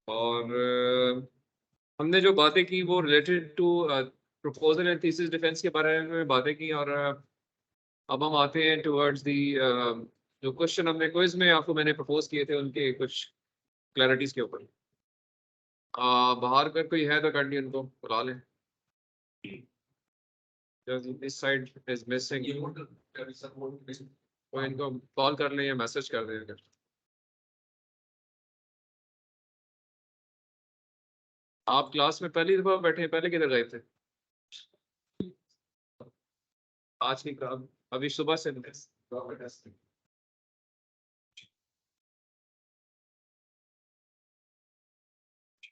और हमने जो बातें की वो related to proposal and thesis defence के बारे में बातें की। और अब हम आते हैं टुवर्ड्स दी जो क्वेश्चन हमने क्विज में आपको मैंने प्रपोज किए थे उनके कुछ क्लैरिटीज के ऊपर। बाहर कर कोई है तो कर ली, उनको बुला लें। दिस साइड इज मिसिंग, तो इनको कॉल कर लें या मैसेज कर दें अगर। आप क्लास में पहली दफा बैठे हैं, पहले किधर गए थे? आज की अभी सुबह से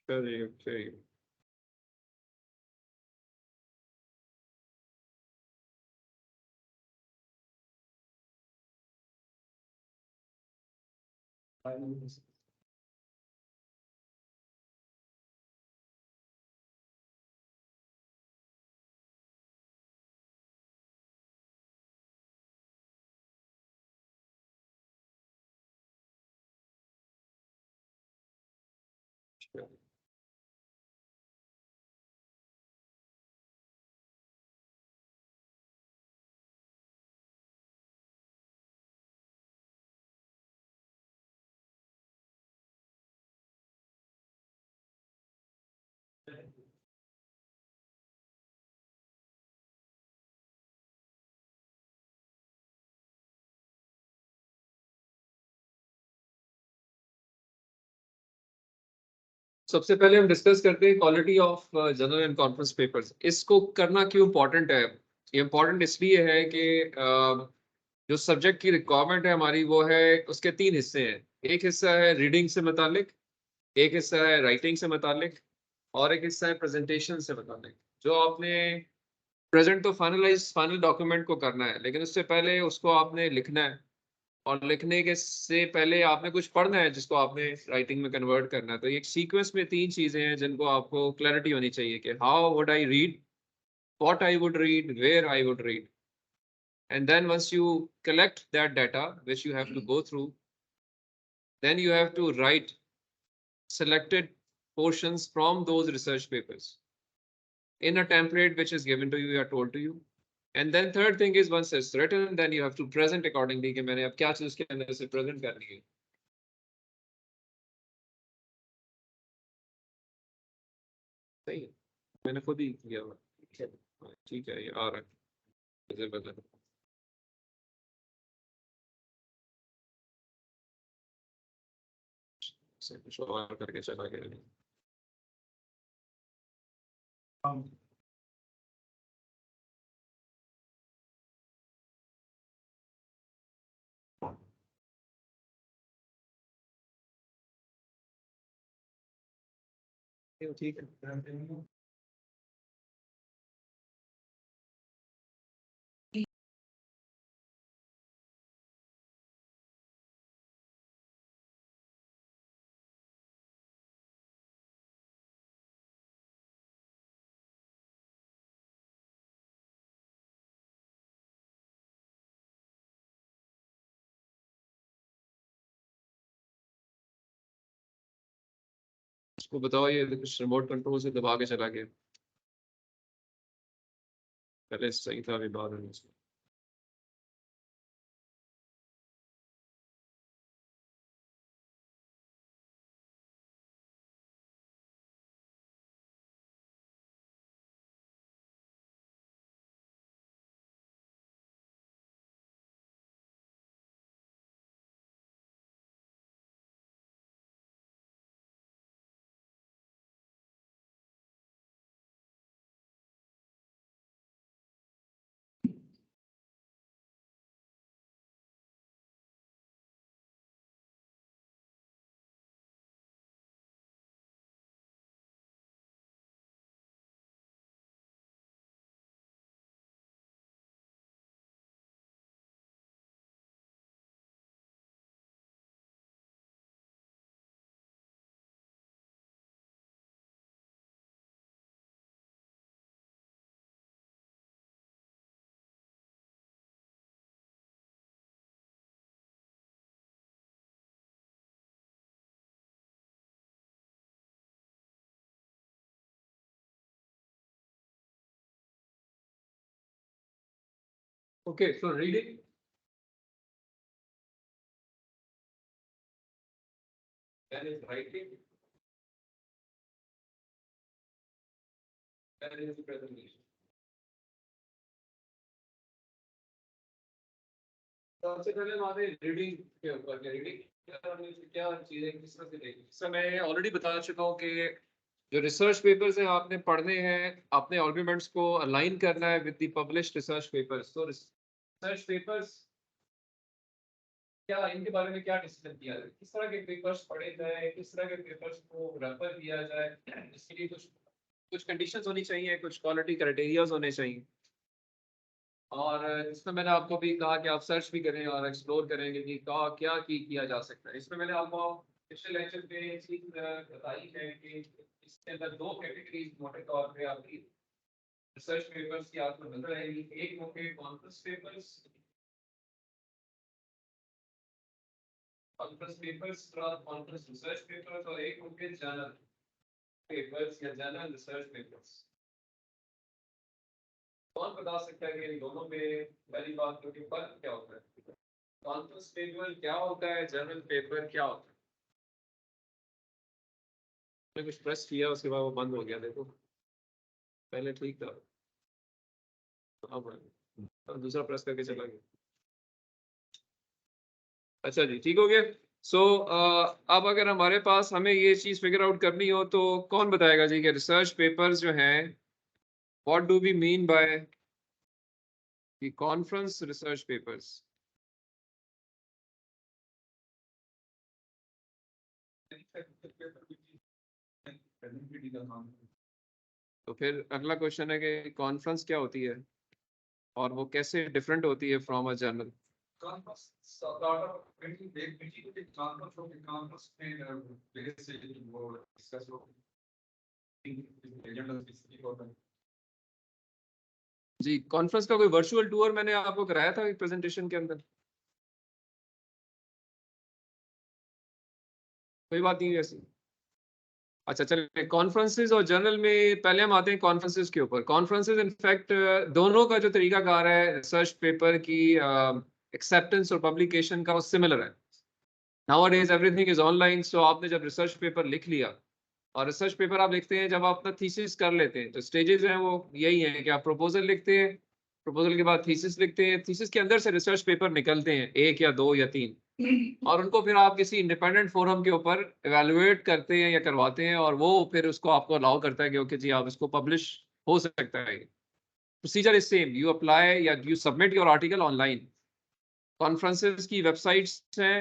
चलिए चलिए। सबसे पहले हम डिस्कस करते हैं quality of general and conference papers. इसको करना क्यों इम्पोर्टेंट है? ये इम्पोर्टेंट इसलिए है कि जो सब्जेक्ट की रिक्वायरमेंट है हमारी वो है, उसके तीन हिस्से हैं। एक हिस्सा है रीडिंग से मुतालिक, एक हिस्सा है राइटिंग से मुतालिक, और एक हिस्सा है प्रेजेंटेशन से मुतालिक। जो आपने प्रेजेंट तो फाइनल डॉक्यूमेंट को करना है, लेकिन उससे पहले उसको आपने लिखना है। और लिखने के से पहले आपने कुछ पढ़ना है जिसको आपने राइटिंग में कन्वर्ट करना है। तो एक सीक्वेंस में तीन चीजें हैं जिनको आपको क्लैरिटी होनी चाहिए कि how would I read, what I would read, where I would read. And then once you collect that data which you have to go through, then you have to write selected portions from those research papers in a template which is given to you or told to you. And then third thing is, once it's written, then you have to present accordingly कि मैंने अब क्या चीज उसके अंदर से present करनी है। सही है, मैंने खुद ही किया हुआ। ठीक है, ये आ रहा है, इधर बदल। से कुछ और करके चला गया। ठीक है। उसको बताओ ये कुछ रिमोट कंट्रोल से दबा के चला गया। पहले सही था, अभी बाद में Okay, so reading. Then is writing. Then is presentation. सबसे पहले हमारे रीडिंग के ऊपर रीडिंग क्या चीजें किस तरह से देखी सर मैं ऑलरेडी बता चुका हूँ कि जो रिसर्च पेपर्स हैं आपने पढ़ने हैं अपने आर्गुमेंट्स को अलाइन करना है with the published research papers तो रिसर्च पेपर्स क्या इनके बारे में क्या डिस्कस किया जाए किस तरह के पेपर्स पढ़े जाए किस तरह के पेपर्स को रेफर किया जाए इसके लिए कुछ कंडीशंस होनी चाहिए कुछ क्वालिटी क्राइटेरियाज होने चाहिए और इसमें मैंने आपको भी कहा कि आप सर्च भी करें और एक्सप्लोर करेंगे कि क्या किया जा सकता है इसमें मैंने आपको पिछले लेक्चर पे एक चीज बताई है कि इसके अंदर दो कैटेगरीज मोटे तौर पे आपकी रिसर्च पेपर्स की आपको नजर आएगी एक होंगे conference papers conference research papers और एक होंगे जर्नल पेपर्स या जर्नल रिसर्च पेपर्स कौन बता सकता है कि इन दोनों में पहली बात तो फर्क क्या होता है कॉन्फ्रेंस पेपर क्या होता है जर्नल पेपर क्या होता है मैंने कुछ प्रेस किया उसके बाद वो बंद हो गया देखो पहले ठीक था अब दूसरा प्रेस करके चला गया अच्छा जी ठीक हो गया सो अब अगर हमारे पास हमें ये चीज फिगर आउट करनी हो तो कौन बताएगा जी कि रिसर्च पेपर्स जो हैं what do we mean by कि कॉन्फ्रेंस रिसर्च पेपर्स तो फिर अगला क्वेश्चन है कि कॉन्फ्रेंस क्या होती है और वो कैसे डिफरेंट होती है फ्रॉम अ जर्नल जी कॉन्फ्रेंस का कोई वर्चुअल टूर मैंने आपको कराया था प्रेजेंटेशन के अंदर कोई बात नहीं ऐसी अच्छा चलिए कॉन्फ्रेंसेस और जर्नल में पहले हम आते हैं कॉन्फ्रेंसेस के ऊपर कॉन्फ्रेंसेस इनफैक्ट दोनों का जो तरीकाकार है रिसर्च पेपर की एक्सेप्टेंस और पब्लिकेशन का वो सिमिलर है nowadays everything is online so आपने जब रिसर्च पेपर लिख लिया और रिसर्च पेपर आप लिखते हैं जब आप अपना थीसिस कर लेते हैं तो स्टेजेस हैं वो यही है कि आप प्रपोजल लिखते हैं प्रपोजल के बाद थीसिस लिखते हैं थीसिस के अंदर से रिसर्च पेपर निकलते हैं एक या दो या तीन और उनको फिर आप किसी इंडिपेंडेंट फोरम के ऊपर एवेलुएट करते हैं या करवाते हैं और वो फिर उसको आपको अलाउ करता है कि ओके जी आप इसको पब्लिश हो सकता है procedure is same you apply या you submit your article online conferences की वेबसाइट्स हैं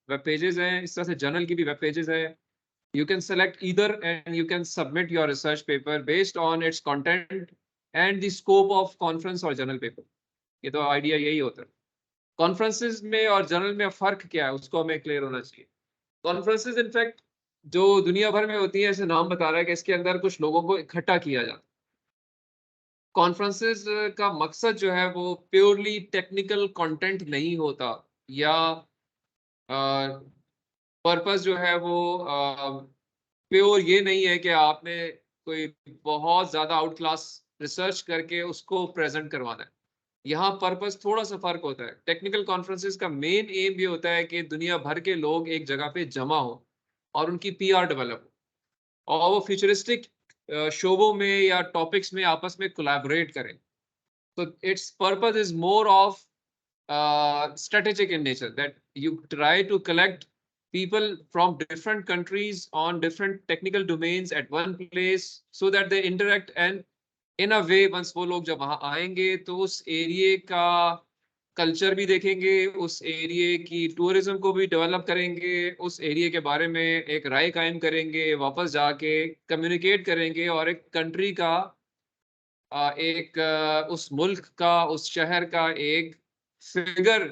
वेब पेजेस हैं इस तरह से जर्नल की भी वेब पेजेस हैं you can select either and you can submit your research paper based on its content and the scope of conference or journal paper ये तो आइडिया यही होता है कॉन्फ्रेंसेस में और जर्नल में फर्क क्या है उसको हमें क्लियर होना चाहिए कॉन्फ्रेंसेस इनफैक्ट जो दुनिया भर में होती है ऐसे नाम बता रहा है कि इसके अंदर कुछ लोगों को इकट्ठा किया जाता है कॉन्फ्रेंसेस का मकसद जो है वो प्योरली टेक्निकल कंटेंट नहीं होता या पर्पस जो है वो प्योर ये नहीं है कि आपने कोई बहुत ज्यादा आउट क्लास रिसर्च करके उसको प्रेजेंट करवाना है यहाँ पर्पस थोड़ा सा फर्क होता है टेक्निकल कॉन्फ्रेंसेस का मेन एम ये होता है कि दुनिया भर के लोग एक जगह पे जमा हो और उनकी पीआर डेवलप हो और वो फ्यूचरिस्टिक शोबों में या टॉपिक्स में आपस में कोलैबोरेट करें तो it's purpose is more of strategic in nature that you try to collect people from different countries on different technical domains at one place so that they interact and in a way once वो लोग जब वहां आएंगे तो उस area का culture भी देखेंगे उस एरिया की टूरिज्म को भी डेवलप करेंगे उस एरिया के बारे में एक राय कायम करेंगे वापस जाके कम्युनिकेट करेंगे और एक कंट्री का एक उस मुल्क का उस शहर का एक फिगर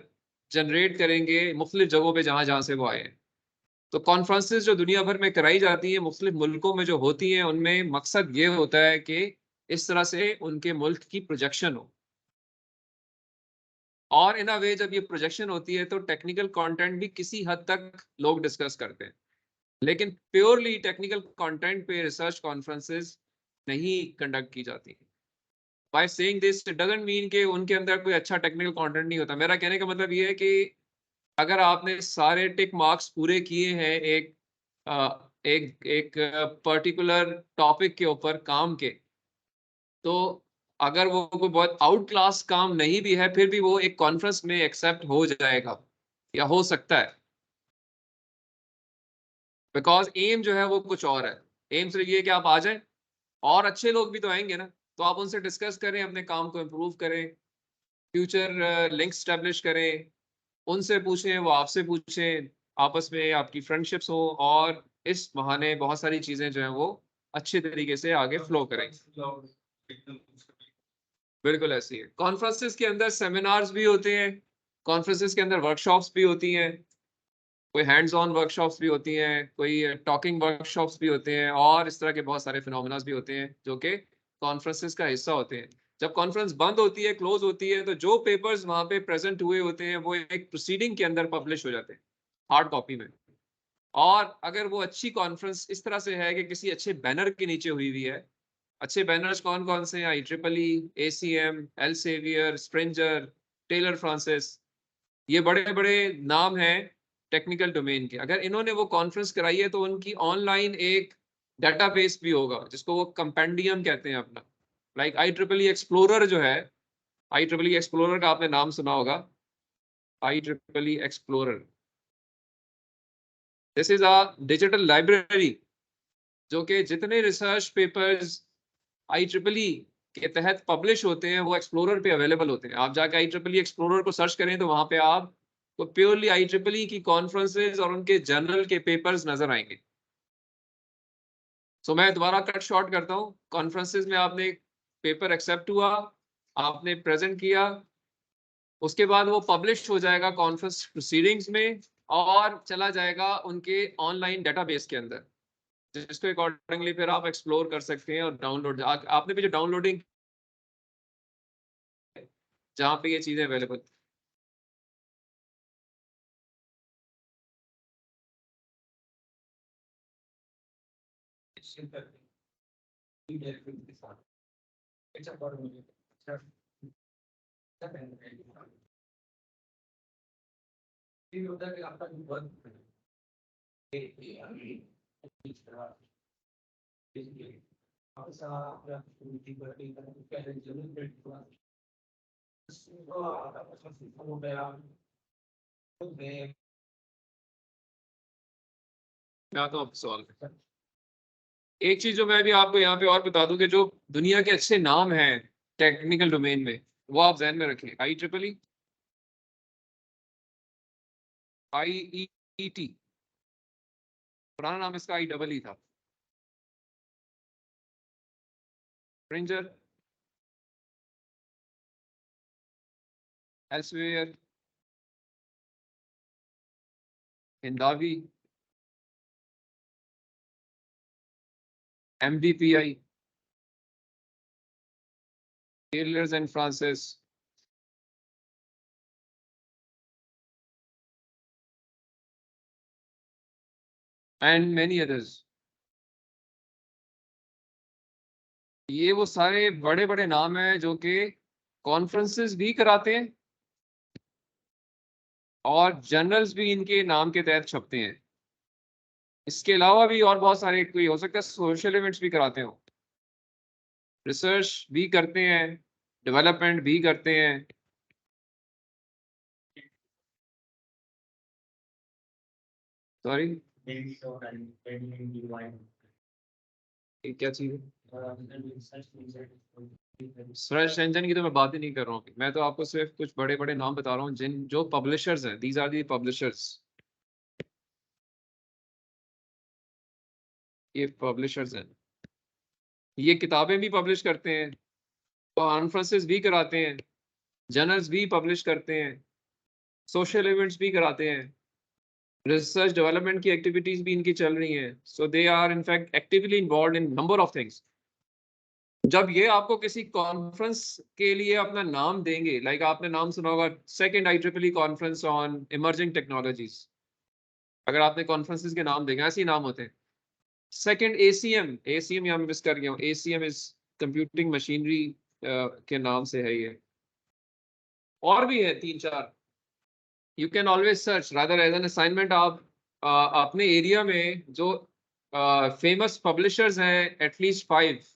जनरेट करेंगे मुख्तलिफ जगहों पे जहां जहां से वो आए हैं तो कॉन्फ्रेंसेस जो दुनिया भर में कराई जाती है मुख्तलिफ मुल्कों में जो होती हैं उनमें मकसद ये होता है कि इस तरह से उनके मुल्क की प्रोजेक्शन हो और इन अ वे जब ये प्रोजेक्शन होती है तो टेक्निकल कंटेंट भी किसी हद तक लोग डिस्कस करते हैं लेकिन प्योरली टेक्निकल कंटेंट पे रिसर्च कॉन्फ्रेंसेस नहीं कंडक्ट की जाती by saying this it doesn't mean कि उनके अंदर कोई अच्छा टेक्निकल कंटेंट नहीं होता। मेरा कहने का मतलब ये है कि अगर आपने सारे टिक मार्क्स पूरे किए हैं एक पर्टिकुलर टॉपिक के ऊपर काम के, तो अगर वो कोई बहुत आउट क्लास काम नहीं भी है फिर भी वो एक कॉन्फ्रेंस में एक्सेप्ट हो जाएगा या हो सकता है, बिकॉज एम जो है वो कुछ और है। एम सिर्फ ये कि आप आ जाएं, और अच्छे लोग भी तो आएंगे ना, तो आप उनसे डिस्कस करें, अपने काम को इम्प्रूव करें, फ्यूचर लिंक स्टैब्लिश करें, उनसे पूछें, वो आपसे पूछें, आपस में आपकी फ्रेंडशिप्स हो, और इस बहाने बहुत सारी चीजें जो हैं वो अच्छे तरीके से आगे फ्लो करें। बिल्कुल ऐसी है। कॉन्फ्रेंसेस के अंदर सेमिनार्स भी होते हैं, कॉन्फ्रेंसेस के अंदर वर्कशॉप्स भी होती हैं, कोई हैंड्स ऑन वर्कशॉप्स भी होती हैं, कोई टॉकिंग वर्कशॉप्स भी होते हैं, और इस तरह के बहुत सारे फिनोमेनास भी होते हैं जो कि कॉन्फ्रेंसेस का हिस्सा होते हैं। जब कॉन्फ्रेंस बंद होती है, क्लोज होती है, तो जो पेपर्स वहां पे प्रेजेंट हुए होते हैं वो एक प्रोसीडिंग के अंदर पब्लिश हो जाते हैं हार्ड कॉपी में। और अगर वो अच्छी कॉन्फ्रेंस इस तरह से है कि किसी अच्छे बैनर के नीचे हुई हुई है, अच्छे बैनर्स कौन कौन से हैं? IEEE, ACM, Elsevier, Springer, Taylor Francis, ये बड़े बड़े नाम हैं टेक्निकल डोमेन के। अगर इन्होंने वो कॉन्फ्रेंस कराई है तो उनकी ऑनलाइन एक डेटाबेस भी होगा जिसको वो कंपेंडियम कहते हैं अपना। लाइक IEEE एक्सप्लोरर जो है, IEEE एक्सप्लोरर का आपने नाम सुना होगा, IEEE explorer, this is a digital library जो कि जितने रिसर्च पेपर्स IEEE के तहत पब्लिश होते हैं वो एक्सप्लोरर पे अवेलेबल होते हैं। आप जाके IEEE एक्सप्लोरर को सर्च करें तो वहां पे आप तो प्योरली IEEE की कॉन्फ्रेंसेस और उनके जर्नल के पेपर्स नजर आएंगे। सो मैं दोबारा कट शॉर्ट करता हूँ। कॉन्फ्रेंसेस में आपने पेपर एक्सेप्ट हुआ, आपने प्रेजेंट किया, उसके बाद वो पब्लिश हो जाएगा कॉन्फ्रेंस प्रोसीडिंग्स में और चला जाएगा उनके ऑनलाइन डेटाबेस के अंदर, जिसको अकॉर्डिंगली फिर आप एक्सप्लोर कर सकते हैं और डाउनलोड, आपने भी जो डाउनलोडिंग जहाँ पे ये चीजें अवेलेबल। मैं आता हूँ आपके सवाल पे। एक चीज जो मैं भी आपको यहाँ पे और बता दूं कि जो दुनिया के अच्छे नाम हैं टेक्निकल डोमेन में, वो आप ध्यान में रखें। IEEE, IEET, पुराना नाम इसका IEEE था। Springer, Elsevier, Hindawi, MDPI, Taylors and Francis, and many others. ये वो सारे बड़े बड़े नाम हैं जो कि कॉन्फ्रेंसेस भी कराते हैं और जर्नल्स भी इनके नाम के तहत छपते हैं। इसके अलावा भी और बहुत सारे, कोई हो सकता है सोशल इवेंट्स भी कराते हो, रिसर्च भी करते हैं, डेवलपमेंट भी करते हैं। सॉरी, क्या चीज है? सर्च इंजन की तो मैं बात ही नहीं कर रहा हूँ, मैं तो आपको सिर्फ कुछ बड़े बड़े नाम बता रहा हूँ जिन जो पब्लिशर्स हैं। दीज आर दी पब्लिशर्स, ये पब्लिशर्स हैं। ये किताबें भी पब्लिश करते हैं, कॉन्फ्रेंसेस भी कराते हैं, जर्नल्स भी पब्लिश करते हैं, सोशल इवेंट्स भी कराते हैं, रिसर्च डेवलपमेंट की एक्टिविटीज भी इनकी चल रही हैं। So they are in fact actively involve in number of things. जब ये आपको किसी कॉन्फ्रेंस के लिए अपना नाम देंगे, लाइक आपने नाम सुना होगा second IEEE conference on emerging technologies, अगर आपने कॉन्फ्रेंसेस के नाम देंगे ऐसे ही नाम होते हैं। सेकंड ACM, ACM यहाँ मिस कर गया हूँ, ACM इज कंप्यूटिंग मशीनरी के नाम से है ये, और भी है 3-4। You can always search rather as an assignment. आप अपने एरिया में जो फेमस पब्लिशर्स हैं at least 5,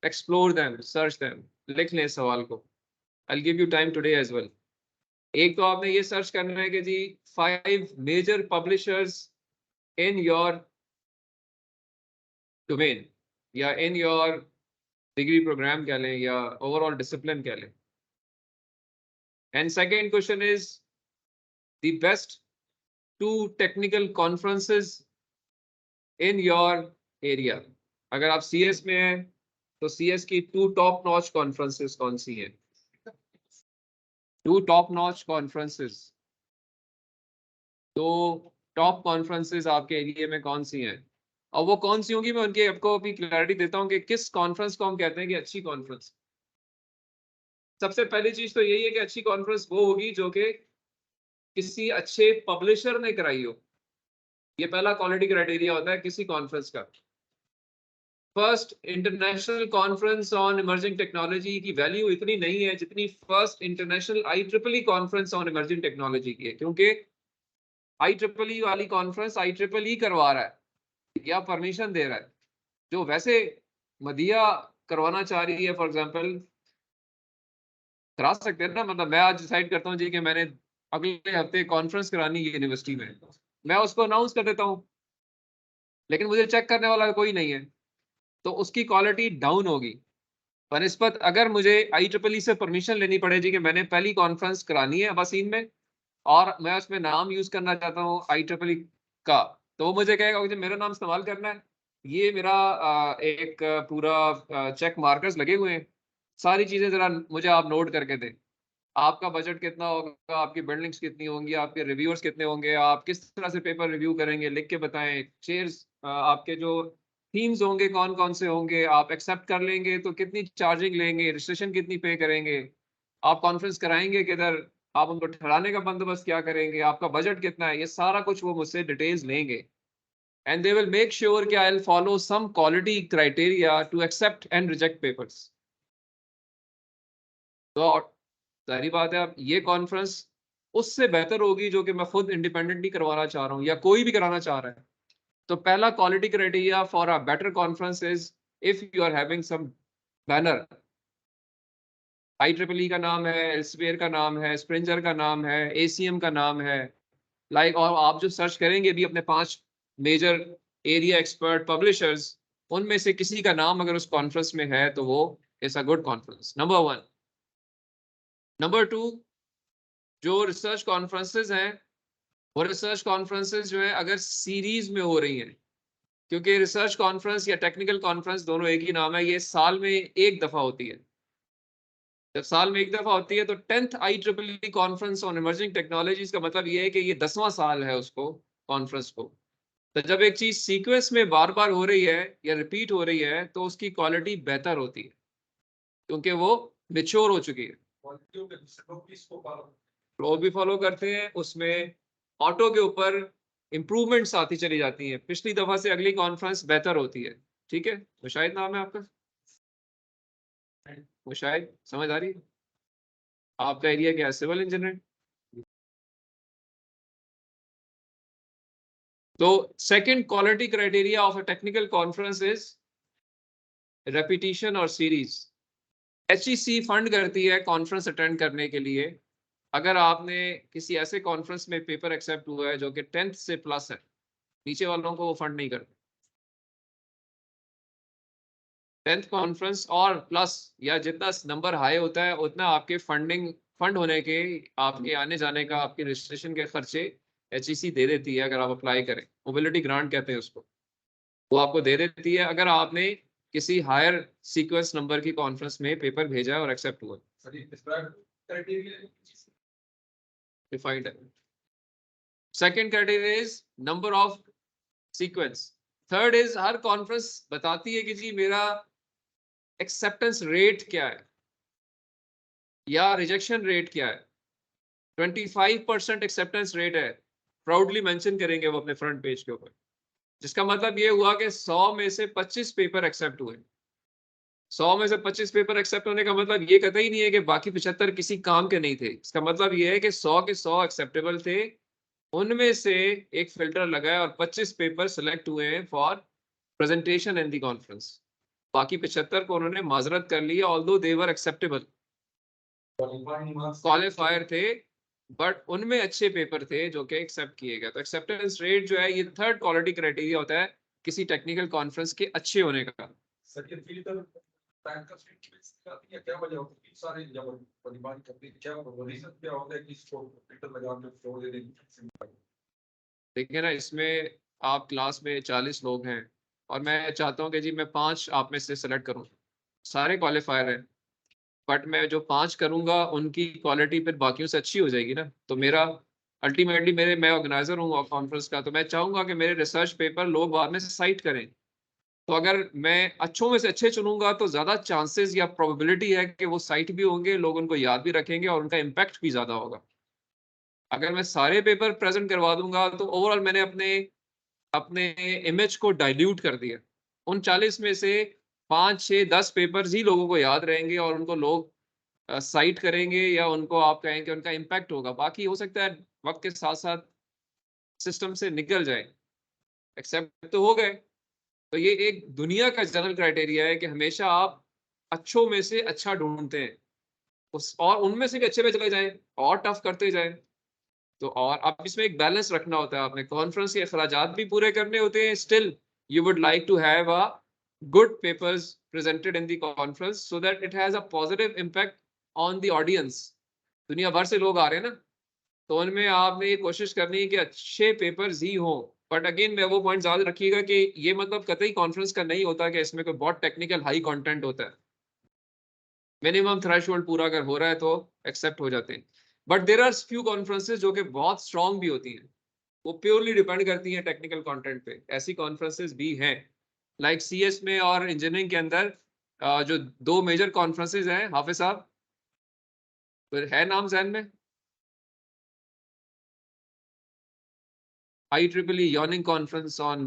explore them, search them, लिख लें इस सवाल को। I give you time today as well. एक तो आपने ये सर्च करना है कि जी 5 major publishers in your domain या इन योर डिग्री प्रोग्राम कह लें या ओवरऑल डिसिप्लिन कह लें। And second question is the best 2 technical conferences in your area. अगर आप सीएस में हैं तो सीएस की 2 टॉप नॉच कॉन्फ्रेंसेस कौन सी हैं? 2 top notch conferences, 2 top conferences आपके एरिया में कौन सी हैं? और वो कौन सी होंगी मैं उनकी आपको अभी क्लैरिटी देता हूँ कि किस कॉन्फ्रेंस को हम कहते हैं कि अच्छी कॉन्फ्रेंस। सबसे पहली चीज तो यही है कि अच्छी कॉन्फ्रेंस वो होगी जो कि किसी अच्छे पब्लिशर ने कराई हो। ये पहला क्वालिटी क्राइटेरिया होता है किसी कॉन्फ्रेंस का। First international conference on emerging technology की वैल्यू इतनी नहीं है जितनी first international IEEE conference on emerging technology की है, क्योंकि IEEE वाली कॉन्फ्रेंस IEEE करवा रहा है या परमिशन दे रहा है। जो वैसे मदिया करवाना चाह रही है फॉर एग्जांपल, करा सकते हैं ना। मतलब मैं आज डिसाइड करता हूँ जी कि मैंने अगले हफ्ते कॉन्फ्रेंस करानी है यूनिवर्सिटी में, मैं उसको अनाउंस कर देता हूँ, लेकिन मुझे चेक करने वाला कोई नहीं है, तो उसकी क्वालिटी डाउन होगी। बनस्पत अगर मुझे IEEE से परमिशन लेनी पड़े जी कि मैंने पहली कॉन्फ्रेंस करानी है अबासीन में और मैं उसमें नाम यूज करना चाहता हूँ IEEE का, तो वो मुझे कहेगा मुझे मेरा नाम इस्तेमाल करना है। ये मेरा एक पूरा चेक मार्कर्स लगे हुए हैं, सारी चीजें जरा मुझे आप नोट करके दें। आपका बजट कितना होगा, आपकी बिल्डिंग्स कितनी होंगी, आपके रिव्यूअर्स कितने होंगे, आप किस तरह से पेपर रिव्यू करेंगे, लिख के बताएं। चेयर्स आपके जो थीम्स होंगे कौन कौन से होंगे, आप एक्सेप्ट कर लेंगे तो कितनी चार्जिंग लेंगे, रजिस्ट्रेशन कितनी पे करेंगे, आप कॉन्फ्रेंस कराएंगे किधर, आप उनको ठहराने का बंदोबस्त क्या करेंगे, आपका बजट कितना है, ये सारा कुछ वो मुझसे डिटेल्स लेंगे। And they will make sure कि I will follow some quality criteria to accept and reject papers. तो सारी बात है, आप ये कॉन्फ्रेंस उससे बेहतर होगी जो कि मैं खुद इंडिपेंडेंटली करवाना चाह रहा हूँ या कोई भी कराना चाह रहा है। तो पहला quality criteria for a better conference is if you are having some banner, IEEE का नाम है, एल्सेवियर का नाम है, स्प्रिंजर का नाम है, ACM का नाम है, लाइक और आप जो सर्च करेंगे भी अपने 5 मेजर एरिया एक्सपर्ट पब्लिशर्स, उनमें से किसी का नाम अगर उस कॉन्फ्रेंस में है तो वो is a good conference, number 1। Number 2, जो रिसर्च कॉन्फ्रेंसेज हैं वो रिसर्च कॉन्फ्रेंसेज जो है अगर सीरीज में हो रही हैं, क्योंकि रिसर्च कॉन्फ्रेंस या टेक्निकल कॉन्फ्रेंस दोनों एक ही नाम है, ये साल में एक दफा होती है। जब साल में एक दफा होती है तो 10th IEEE conference on emerging technologies का मतलब ये है कि ये 10वां साल है उसको, कॉन्फ्रेंस को। तो जब एक चीज सीक्वेंस में बार बार हो रही है या रिपीट हो रही है तो उसकी क्वालिटी बेहतर होती है क्योंकि वो मेच्योर हो चुकी है। फ्लो भी फॉलो करते हैं, उसमें ऑटो के ऊपर इंप्रूवमेंट्स आती चली जाती हैं, पिछली दफा से अगली कॉन्फ्रेंस बेहतर होती है। ठीक है, मुशाहिद नाम है आपका? मुशाहिद, समझ आ रही है? आपका एरिया क्या है? Civil engineering. तो second quality criteria of a technical conference is reputation और सीरीज। HEC फंड करती है कॉन्फ्रेंस अटेंड करने के लिए अगर आपने किसी ऐसे कॉन्फ्रेंस में पेपर एक्सेप्ट हुआ है जो कि 10th से प्लस है, नीचे वालों को वो फंड नहीं करते। 10th कॉन्फ्रेंस और प्लस या जितना नंबर हाई होता है उतना आपके फंड होने के, आपके आने जाने का, आपके रजिस्ट्रेशन के खर्चे HEC दे देती है अगर आप अप्लाई करें। मोबिलिटी ग्रांट कहते हैं उसको, वो आपको दे देती है अगर आपने किसी हायर सीक्वेंस नंबर की कॉन्फ्रेंस में पेपर भेजा है और एक्सेप्ट हुआ। डिफाइंड है। Second criteria is number of sequence. Third is her conference बताती है कि जी मेरा एक्सेप्टेंस रेट क्या है या रिजेक्शन रेट क्या है। 25% एक्सेप्टेंस रेट है, प्राउडली मेंशन करेंगे वो अपने फ्रंट पेज के ऊपर, जिसका मतलब ये हुआ कि 100 में से 25 पेपर एक्सेप्ट हुए। 100 में से 25 पेपर एक्सेप्ट होने का मतलब ये कतई नहीं है कि बाकी 75 किसी काम के नहीं थे। इसका मतलब ये है कि 100 के 100 एक्सेप्टेबल थे, उनमें से एक फिल्टर लगा है और 25 पेपर सिलेक्ट हुए हैं for presentation in the conference. बाकी 75 को उन्होंने माजरत कर लिया, although they were acceptable, qualifier थे, बट उनमें अच्छे पेपर थे जो कि एक्सेप्ट किए गए। तो एक्सेप्टेंस रेट जो है ये थर्ड क्वालिटी क्राइटेरिया होता है किसी टेक्निकल कॉन्फ्रेंस के अच्छे होने का। सर ये फिल्टर बैंक का स्टेट की बेसिस पे आती है, क्या वजह होती है सारे जब क्वालिफाई करते हैं, क्या रीजन क्या होता है कि इसको फिल्टर लगा के छोड़ दे दें? देखिए ना, इसमें आप क्लास में 40 लोग हैं और मैं चाहता हूँ कि जी मैं 5 आप में से सेलेक्ट करूँ, सारे क्वालिफायर हैं, बट मैं जो 5 करूंगा उनकी क्वालिटी फिर बाकियों से अच्छी हो जाएगी ना। तो मेरा अल्टीमेटली मैं ऑर्गेनाइजर हूँ कॉन्फ्रेंस का, तो मैं चाहूंगा कि मेरे रिसर्च पेपर लोग बाद में से साइट करें। तो अगर मैं अच्छों में से अच्छे चुनूंगा तो ज्यादा चांसेस या प्रोबेबिलिटी है कि वो साइट भी होंगे, लोग उनको याद भी रखेंगे और उनका इम्पैक्ट भी ज्यादा होगा। अगर मैं सारे पेपर प्रेजेंट करवा दूंगा तो ओवरऑल मैंने अपने अपने इमेज को डाइल्यूट कर दिया। उन 40 में से 5, 6, 10 पेपर्स ही लोगों को याद रहेंगे और उनको लोग साइट करेंगे या उनको आप कहें कि उनका इम्पैक्ट होगा। बाकी हो सकता है वक्त के साथ साथ सिस्टम से निकल जाए, एक्सेप्ट तो हो गए। तो ये एक दुनिया का जनरल क्राइटेरिया है कि हमेशा आप अच्छों में से अच्छा ढूंढते हैं उस, और उनमें से भी अच्छे पे चले जाएं और टफ करते जाएं। तो और अब इसमें एक बैलेंस रखना होता है, आपने कॉन्फ्रेंस के अखराजात भी पूरे करने होते हैं, still you would like to have a good papers presented in the conference so that it has a positive impact on the audience. दुनिया भर से लोग आ रहे हैं ना, तो उनमें आपने ये कोशिश करनी है कि अच्छे पेपर्स ही हों। बट अगेन मैं वो पॉइंट याद रखिएगा कि ये मतलब कतई कॉन्फ्रेंस का नहीं होता कि इसमें कोई बहुत टेक्निकल हाई कंटेंट होता है। मिनिमम थ्रेशोल्ड पूरा अगर हो रहा है तो एक्सेप्ट हो जाते हैं। But there are few conferences जो कि बहुत स्ट्रांग भी होती हैं, वो प्योरली डिपेंड करती हैं टेक्निकल कंटेंट पे। ऐसी कॉन्फ्रेंसेज भी हैं, लाइक सीएस में और इंजीनियरिंग के अंदर जो 2 मेजर कॉन्फ्रेंसेज हैं, हाफिज साहब फिर है नाम जहन में? IEEE yawning conference on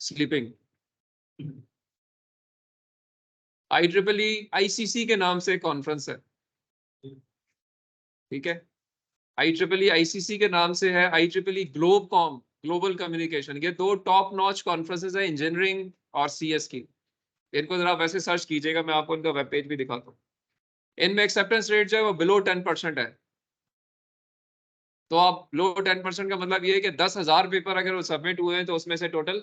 sleeping, IEEE ICC के नाम से कॉन्फ्रेंस है, ठीक है। IEEE ICC के नाम से है IEEE ग्लोबकॉम, ग्लोबल कम्युनिकेशन। ये 2 टॉप नॉच कॉन्फ्रेंसेज है इंजीनियरिंग और सीएस की। इनको जरा वैसे सर्च कीजिएगा, मैं आपको इनका वेब पेज भी दिखाता हूँ। इनमें एक्सेप्टेंस रेट जो है वो बिलो 10% है। तो आप लो 10% का मतलब ये है कि 10,000 पेपर अगर वो सबमिट हुए हैं तो उसमें से टोटल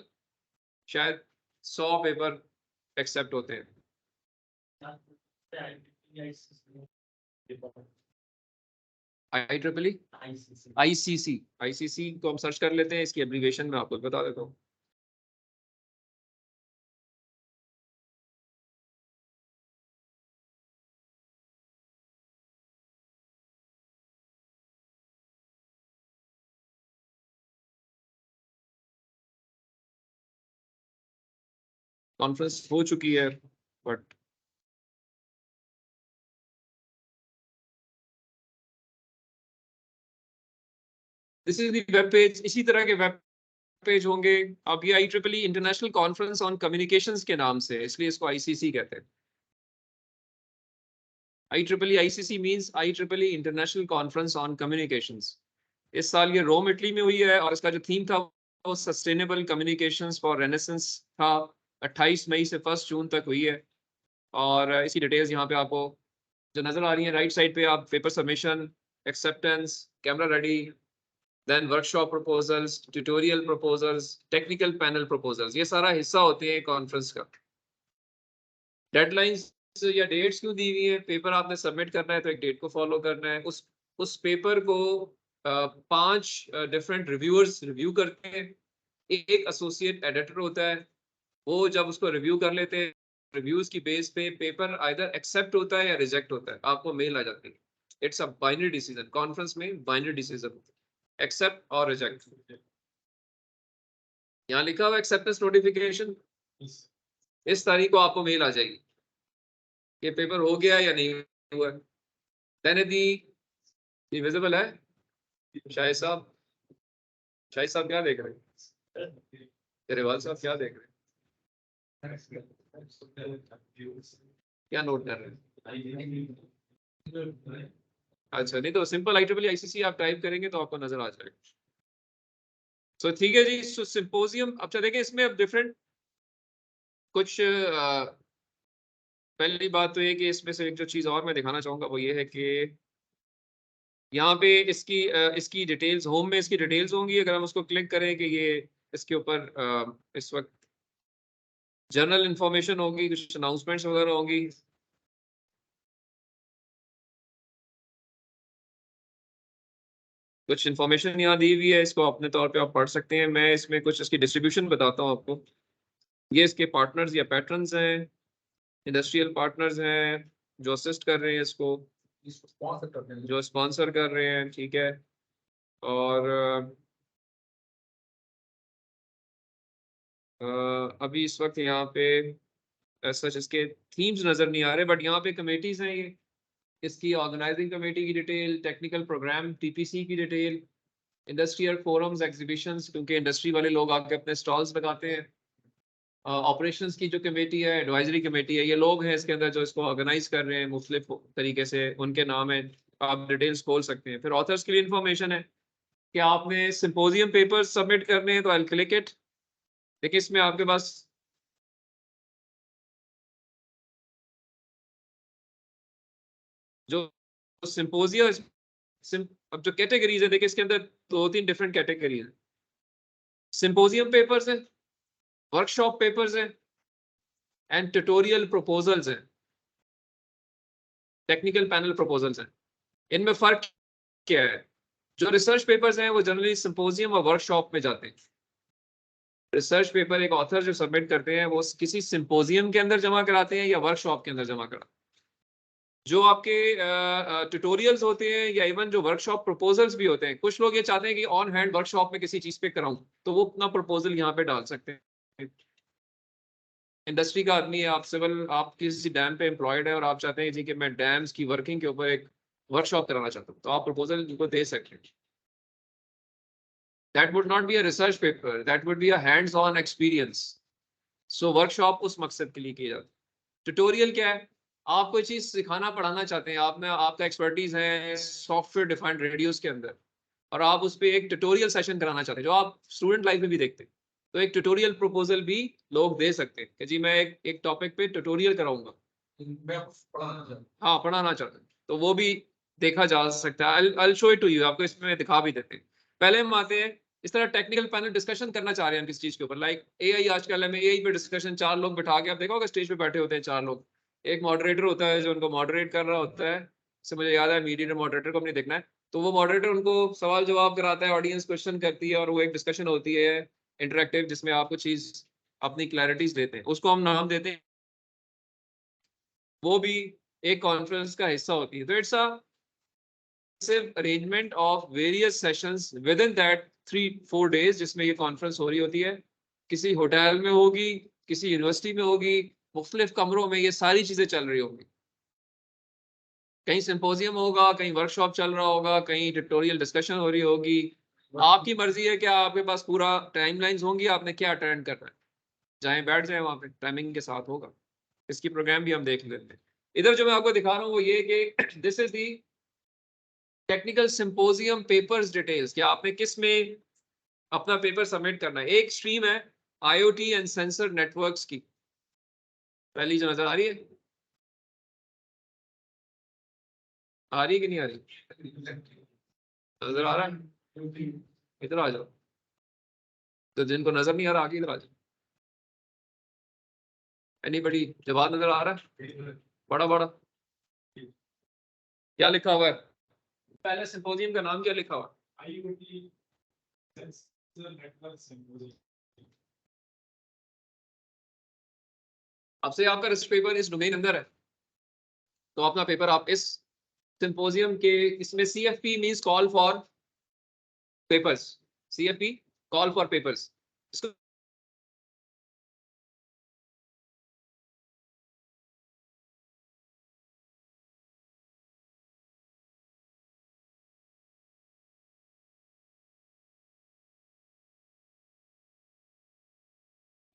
शायद 100 पेपर एक्सेप्ट होते हैं। IEEE ICC को हम सर्च कर लेते हैं, इसकी एब्रीविएशन में आपको बता देता हूँ। कॉन्फ्रेंस हो चुकी है but this is the web page. इसी तरह के वेब पेज होंगे। अब ये IEEE international conference on communications के नाम से है, इसलिए इसको ICC कहते हैं। IEEE ICC means IEEE international conference on communications. इस साल ये रोम इटली में हुई है और इसका जो थीम था वो सस्टेनेबल कम्युनिकेशंस फॉर रेनेसेंस था। 28 मई से 1 जून तक हुई है। और इसकी डिटेल्स यहाँ पे आपको जो नजर आ रही है राइट साइड पे, आप paper submission, acceptance, camera ready, then workshop proposals, tutorial proposals, technical panel proposals, ये सारा हिस्सा होते हैं कॉन्फ्रेंस का। डेडलाइंस या डेट्स क्यों दी हुई है? पेपर आपने सबमिट करना है तो एक डेट को फॉलो करना है। उस पेपर को 5 डिफरेंट रिव्यूअर्स रिव्यू करते हैं। एक एसोसिएट एडिटर होता है, वो जब उसको रिव्यू कर लेते हैं, रिव्यूज की बेस पे पेपर आइदर एक्सेप्ट होता है या रिजेक्ट होता है, आपको मेल आ जाती है। It's a binary decision, conference में बाइनरी डिसीजन, एक्सेप्ट और रिजेक्ट। यहाँ लिखा हुआ एक्सेप्टेंस नोटिफिकेशन, इस तारीख को आपको मेल आ जाएगी ये पेपर हो गया या नहीं हुआ। देन यदि ये विजिबल है, शाहिद साहब, शाहिद साहब क्या देख रहे हैं? रिवाल साहब क्या देख रहे हैं? क्या नोट कर रहे हैं? अच्छा, नहीं तो सिंपल IEEE ICC आप टाइप करेंगे तो आपको नजर आ जाएगा। तो ठीक है जी, सिंपोजियम। अच्छा देखें, इसमें अब डिफरेंट कुछ पहली बात तो ये कि इसमें से एक जो चीज़ और मैं दिखाना चाहूँगा वो ये है कि यहाँ पे इसकी डिटेल्स, होम में इसकी डिटेल्स होंगी। अगर हम उसको क्लिक करें कि ये इसके ऊपर इस वक्त जनरल इंफॉर्मेशन होगी, कुछ अनाउंसमेंट्स वगैरह होंगी। कुछ इन्फॉर्मेशन यहाँ दी हुई है, इसको अपने तौर पे आप पढ़ सकते हैं। मैं इसमें कुछ इसकी डिस्ट्रीब्यूशन बताता हूँ आपको। ये इसके पार्टनर्स या पैटर्न्स हैं, इंडस्ट्रियल पार्टनर्स हैं जो असिस्ट कर रहे हैं इसको, जो स्पॉन्सर कर रहे हैं, ठीक है। और अभी इस वक्त यहाँ पे सच इसके थीम्स नजर नहीं आ रहे, बट यहाँ पे कमेटीज हैं। ये इसकी ऑर्गेनाइजिंग कमेटी की डिटेल, टेक्निकल प्रोग्राम TPC की डिटेल, इंडस्ट्रियल फोरम्स, एग्जीबिशंस, क्योंकि इंडस्ट्री वाले लोग आके अपने स्टॉल्स लगाते हैं। ऑपरेशंस की जो कमेटी है, एडवाइजरी कमेटी है, ये लोग हैं इसके अंदर जो इसको ऑर्गेनाइज कर रहे हैं मुख्तलिफ तरीके से, उनके नाम है। आप डिटेल्स खोल सकते हैं। फिर ऑथर्स के लिए इन्फॉर्मेशन है कि आपने सिंपोजियम पेपर सबमिट करने हैं तो आई क्लिक इट। देखिए इसमें आपके पास जो सिंपोजियम, अब जो कैटेगरीज है देखिए इसके अंदर 2-3 डिफरेंट कैटेगरीज है। सिंपोजियम पेपर्स है, वर्कशॉप पेपर्स है, एंड ट्यूटोरियल प्रपोजल्स हैं, टेक्निकल पैनल प्रपोजल्स हैं। इनमें फर्क क्या है? जो रिसर्च पेपर्स हैं वो जनरली सिंपोजियम और वर्कशॉप में जाते हैं। रिसर्च पेपर एक ऑथर जो सबमिट करते हैं वो किसी सिंपोजियम के अंदर जमा कराते हैं या वर्कशॉप के अंदर जमा कराते हैं। जो आपके ट्यूटोरियल्स होते हैं या इवन जो वर्कशॉप प्रपोजल्स भी होते हैं, कुछ लोग ये चाहते हैं कि ऑन हैंड वर्कशॉप में किसी चीज पे कराऊं, तो वो अपना प्रपोजल यहाँ पे डाल सकते हैं। इंडस्ट्री का आदमी है, आप सिविल, आप किसी डैम पे एम्प्लॉयड है और आप चाहते हैं जी कि मैं डैम्स की वर्किंग के ऊपर एक वर्कशॉप कराना चाहता हूँ, तो आप प्रपोजल उनको दे सकते हैं। That would not be a research paper, that would be a hands on experience. So workshop उस मकसद के लिए किया जाता है। ट्यूटोरियल क्या है? आप कोई चीज सिखाना पढ़ाना चाहते हैं, आप में आपका एक्सपर्टीज है सॉफ्टवेयर डिफाइंड रेडियोस के अंदर, और आप उस पर एक ट्यूटोरियल सेशन कराना चाहते हैं जो आप स्टूडेंट लाइफ में भी देखते हैं, तो एक ट्यूटोरियल प्रपोजल भी लोग दे सकते हैं कि जी मैं एक टॉपिक पे ट्यूटोरियल कराऊंगा, मैं पढ़ाना चाहता हूँ। हाँ पढ़ाना चाहते हैं, तो वो भी देखा जा सकता है। I'll show it to you, आपको इसमें दिखा भी देते हैं। पहले हम आते हैं, इस तरह टेक्निकल पैनल डिस्कशन करना चाह रहे हैं हम किसी चीज के ऊपर, लाइक AI आजकल हमें AI पे डिस्कशन, 4 लोग बिठा के, आप देखा होगा स्टेज पे बैठे होते हैं 4 लोग, एक मॉडरेटर होता है जो उनको मॉडरेट कर रहा होता है। से मुझे याद है मीडिएटर मॉडरेटर को हमने देखना है, तो वो मॉडरेटर उनको सवाल जवाब कराता है, ऑडियंस क्वेश्चन करती है और वो एक डिस्कशन होती है इंटरेक्टिव, जिसमें आपको चीज अपनी क्लैरिटीज देते हैं, उसको हम नाम देते हैं। वो भी एक कॉन्फ्रेंस का हिस्सा होती है। तो it's a arrangement of various sessions with in that 3-4 days जिसमें ये कॉन्फ्रेंस हो रही होती है। किसी होटल में होगी, किसी यूनिवर्सिटी में होगी, मुख्तलिफ कमरों में ये सारी चीजें चल रही होंगी। कहीं सिंपोजियम होगा, कहीं वर्कशॉप चल रहा होगा, कहीं ट्यूटोरियल डिस्कशन हो रही होगी। आपकी मर्जी है कि आपके पास पूरा टाइमलाइंस होंगी, आपने क्या अटेंड करना है, जाएं बैठ जाएं वहां पे, टाइमिंग के साथ होगा। इसकी प्रोग्राम भी हम देख लेते हैं। इधर जो मैं आपको दिखा रहा हूँ वो ये कि this is the technical symposium papers details, कि आपने किस में अपना पेपर सबमिट करना है। एक स्ट्रीम है IoT एंड सेंसर नेटवर्क्स की, पहली जो नजर आ रही है, आ रही है कि नहीं आ रही? नजर आ रहा है? इधर आ जाओ, तो जिनको नजर नहीं आ रहा आगे इधर आ जाओ। एनीबडी जवाब नजर आ रहा है? बड़ा बड़ा क्या लिखा हुआ है? पहले सिंपोजियम का नाम क्या लिखा हुआ है? IoT sensor network symposium. अब से आपका रिसर्च पेपर इस डोमेन अंदर है, तो अपना पेपर आप इस सिंपोजियम के, इसमें CFP means call for papers, CFP call for papers, इसको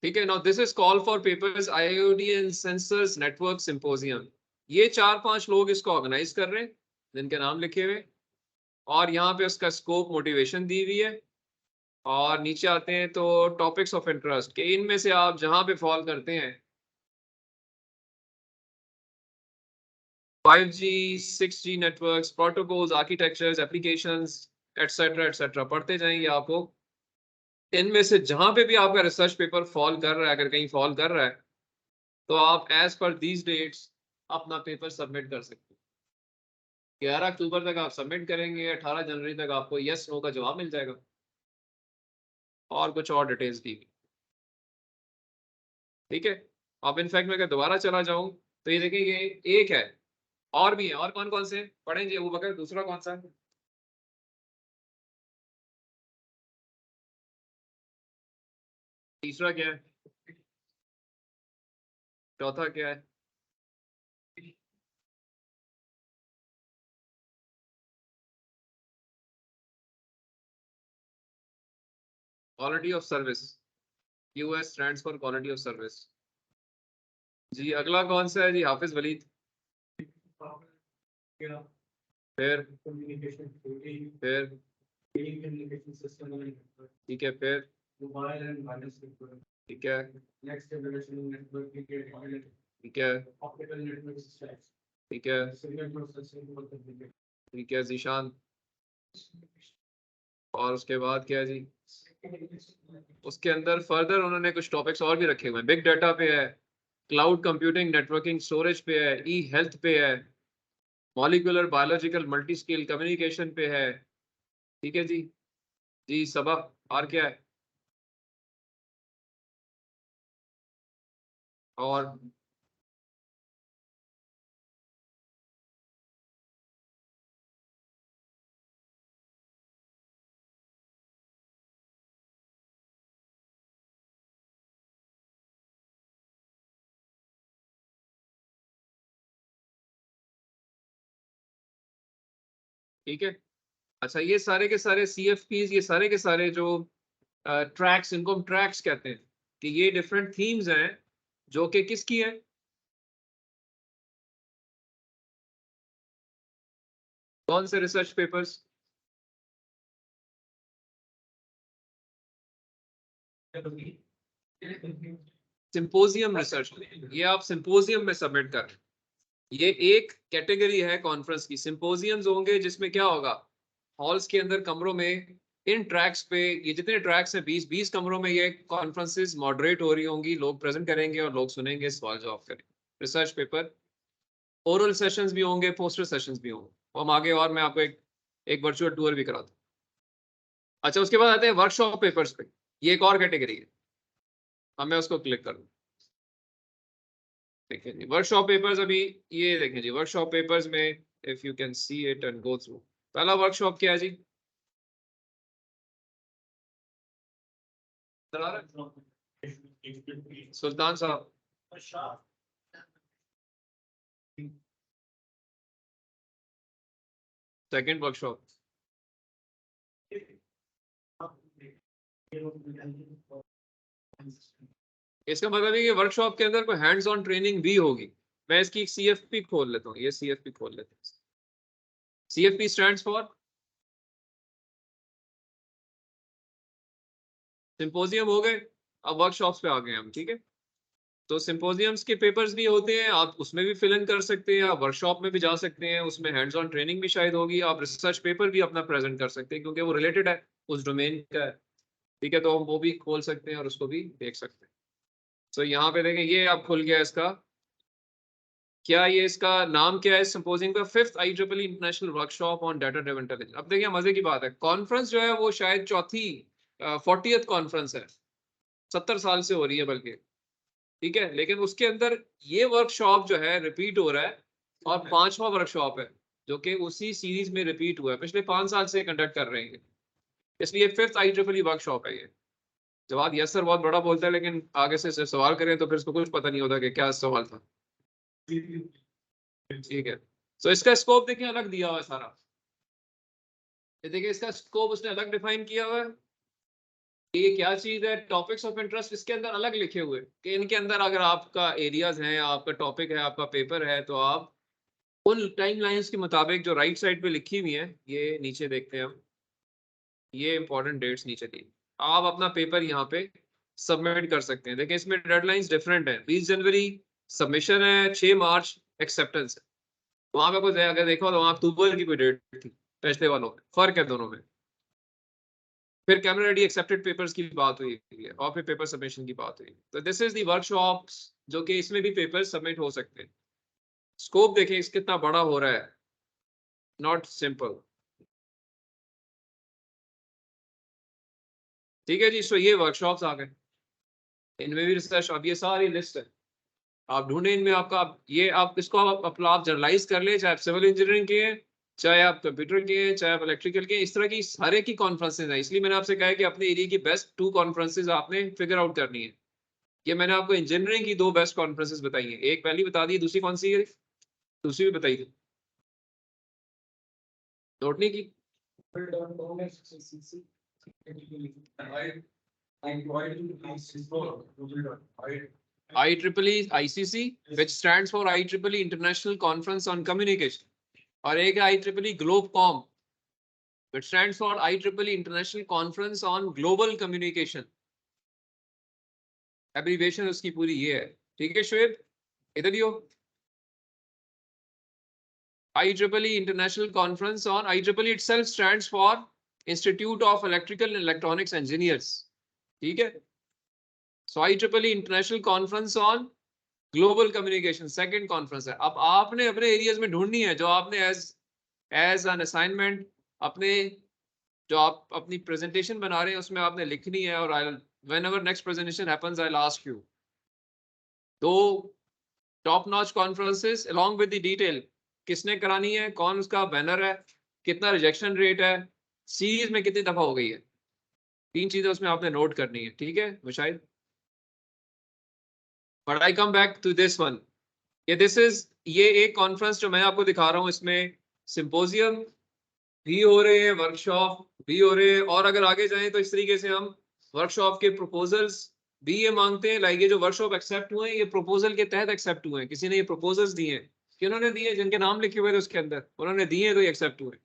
ठीक है। Now this is call for papers IoT and sensors network symposium. ये 4-5 लोग इसको ऑर्गेनाइज कर रहे हैं जिनके नाम लिखे हुए, और यहाँ पे उसका स्कोप मोटिवेशन दी हुई है। और नीचे आते हैं तो टॉपिक्स ऑफ इंटरेस्ट के इनमें से आप जहाँ पे फॉल करते हैं 5G 6G networks, protocols, architectures, applications etcetera पढ़ते जाएंगे आप लोग। इनमें से जहां पे भी आपका रिसर्च पेपर फॉल कर रहा है, अगर कहीं फॉल कर रहा है तो आप एज पर दीज डेट्स अपना पेपर सबमिट कर सकते हैं। 11 अक्टूबर तक आप सबमिट करेंगे, 18 जनवरी तक आपको यस नो का जवाब मिल जाएगा और कुछ और डिटेल्स दी हुई। ठीक है। अब इनफैक्ट मैं अगर दोबारा चला जाऊं तो ये देखिए, ये एक है, और भी है। और कौन कौन से पढ़ेंगे वो बगैर, दूसरा कौन सा है? तीसरा क्या है? चौथा क्या है? Quality of service. QS stands for quality of service. जी अगला कौन सा है जी? हाफिज वलीद। फिर फिर ठीक है, फिर ठीक है, ठीक है, ठीक है, ठीक है जीशान। और उसके बाद क्या है जी? उसके अंदर फर्दर उन्होंने कुछ टॉपिक्स और भी रखे हुए हैं। बिग डाटा पे है, क्लाउड कंप्यूटिंग, नेटवर्किंग, स्टोरेज पे है, ई हेल्थ पे है, molecular biological multi scale communication पे है। ठीक है जी। जी सबक और क्या है? और ठीक है। अच्छा, ये सारे के सारे CFPs, ये सारे के सारे जो ट्रैक्स, इनको हम ट्रैक्स कहते हैं कि ये डिफरेंट थीम्स हैं जो कि किसकी है? कौन से रिसर्च पेपर्स? Symposium research. ये आप सिंपोजियम में सबमिट कर रहे हैं। ये एक कैटेगरी है कॉन्फ्रेंस की। सिंपोजियम्स होंगे जिसमें क्या होगा, हॉल्स के अंदर कमरों में, इन ट्रैक्स पे, ये जितने ट्रैक्स हैं 20 कमरों में ये कॉन्फ्रेंसेस मॉडरेट हो रही होंगी, लोग प्रेजेंट करेंगे और लोग सुनेंगे, सवाल जवाब करेंगे। रिसर्च पेपर, ओरल सेशंस भी होंगे, पोस्टर सेशंस भी होंगे। वो हम आगे, और मैं आपको एक वर्चुअल टूर भी कराता हूँ। अच्छा, उसके बाद आते हैं वर्कशॉप पेपर्स पे। ये एक और कैटेगरी है। अब मैं उसको क्लिक कर दूँ। देखिए जी वर्कशॉप पेपर्स, अभी ये देखें जी वर्कशॉप पेपर्स में, if you can see it and go through. पहला वर्कशॉप क्या है जी? सुल्तान साहब। Second workshop. इसका मतलब है कि वर्कशॉप के अंदर कोई हैंड्स ऑन ट्रेनिंग भी होगी। मैं इसकी एक CFP खोल लेता हूँ, ये CFP खोल लेते हैं। CFP स्टैंड्स फॉर सिंपोजियम हो गए। अब वर्कशॉप्स पे आ गए हम। ठीक है। तो सिंपोजियम्स के पेपर्स भी होते हैं, आप उसमें भी फिल इन कर सकते हैं, आप वर्कशॉप में भी जा सकते हैं, उसमें हैंड्स ऑन ट्रेनिंग भी शायद होगी, आप रिसर्च पेपर भी अपना प्रेजेंट कर सकते हैं क्योंकि वो रिलेटेड है उस डोमेन का है। ठीक है, तो हम वो भी खोल सकते हैं और उसको भी देख सकते हैं। तो यहाँ पे देखें, ये अब खुल गया इसका। क्या ये, इसका नाम क्या है सिंपोजियम का? 5th IEEE international workshop on data driven intelligence. अब देखिए मजे की बात है, कॉन्फ्रेंस जो है वो शायद चौथी 40th कॉन्फ्रेंस है, 70 साल से हो रही है बल्कि। ठीक है, लेकिन उसके अंदर ये वर्कशॉप जो है रिपीट हो रहा है, और 5वां वर्कशॉप है जो कि उसी सीरीज में रिपीट हुआ है, पिछले 5 साल से कंडक्ट कर रहे हैं। इसलिए 5th IEEE वर्कशॉप है ये। जवाब यस सर बहुत बड़ा बोलता है, लेकिन आगे से सवाल करें तो फिर इसको कुछ पता नहीं होता कि क्या सवाल था। ठीक है। तो इसका स्कोप देखिए अलग दिया हुआ है सारा। ये देखिए इसका स्कोप उसने अलग डिफाइन किया हुआ है। ये क्या चीज है, टॉपिक्स ऑफ इंटरेस्ट इसके अंदर अलग लिखे हुए कि इनके अंदर अगर आपका एरियाज है, आपका टॉपिक है, आपका पेपर है, तो आप उन टाइम लाइन्स के मुताबिक जो राइट साइड पे लिखी हुई है, ये नीचे देखते हैं हम, ये इंपॉर्टेंट डेट्स नीचे दी, आप अपना पेपर यहाँ पे सबमिट कर सकते हैं। देखिए इसमें डेडलाइंस डिफरेंट है, 20 जनवरी सबमिशन है, 6 मार्च एक्सेप्टेंस है। वहां पे कुछ अगर देखो तो वहां अक्टूबर की कोई डेट थी पिछले वालों में, फर्क है दोनों में। फिर कैमरा रेडी एक्सेप्टेड पेपर्स की बात हुई है और फिर पेपर सबमिशन की बात हुई। तो दिस इज दी वर्कशॉप्स जो कि इसमें भी पेपर सबमिट हो सकते हैं। स्कोप देखें इस कितना बड़ा हो रहा है, नॉट सिंपल। ठीक है जी, सो ये वर्कशॉप्स आ गए, इनमें भी रिसर्च, अब ये सारी लिस्ट है आप ढूंढे इनमें आपका, ये आप इसको आप जनरलाइज कर ले, चाहे आप सिविल इंजीनियरिंग के हैं, चाहे आप कंप्यूटर के हैं, चाहे आप इलेक्ट्रिकल के हैं, इस तरह की सारे की कॉन्फ्रेंसेज है। इसलिए मैंने आपसे कहा है कि अपने एरिया की बेस्ट 2 कॉन्फ्रेंसेज आपने फिगर आउट करनी है। ये मैंने आपको इंजीनियरिंग की 2 बेस्ट कॉन्फ्रेंसेज बताई है, एक पहली बता दी, दूसरी कौन सी है, दूसरी भी बताई थी, नोट नहीं की? IEEE ICC which stands for IEEE International Conference on Communication, और एक है IEEE GlobeCom which stands for IEEE International Conference on Global Communication, abbreviation उसकी पूरी ये है। ठीक है शुएब, इधर ही हो। IEEE International Conference on, IEEE itself stands for Institute of Electrical and Electronics Engineers, ठीक है। So IEEE International Conference on global communication second conference है। अब आपने अपने एरियाज में ढूंढनी है जो आपने एज एन असाइनमेंट अपने, जो आप अपनी प्रेजेंटेशन बना रहे हैं उसमें आपने लिखनी है, और I whenever next presentation happens I will ask you. तो top notch conferences along with the detail किसने करानी है, कौन उसका बैनर है, कितना रिजेक्शन रेट है, सीरीज में कितनी दफा हो गई है, 3 चीजें उसमें आपने नोट करनी है। ठीक है Mushahid, but I come back to this one, ये दिस इज, ये एक कॉन्फ्रेंस जो मैं आपको दिखा रहा हूँ, इसमें सिंपोजियम भी हो रहे हैं, वर्कशॉप भी हो रहे हैं, और अगर आगे जाएं तो इस तरीके से हम वर्कशॉप के प्रपोजल्स भी ये मांगते हैं। लाइक ये जो वर्कशॉप एक्सेप्ट हुए हैं, ये प्रपोजल के तहत एक्सेप्ट हुए हैं, किसी ने ये प्रपोजल्स दिए हैं, किन्होंने दिए, जिनके नाम लिखे हुए थे उसके अंदर, उन्होंने दिए तो ये एक्सेप्ट हुए।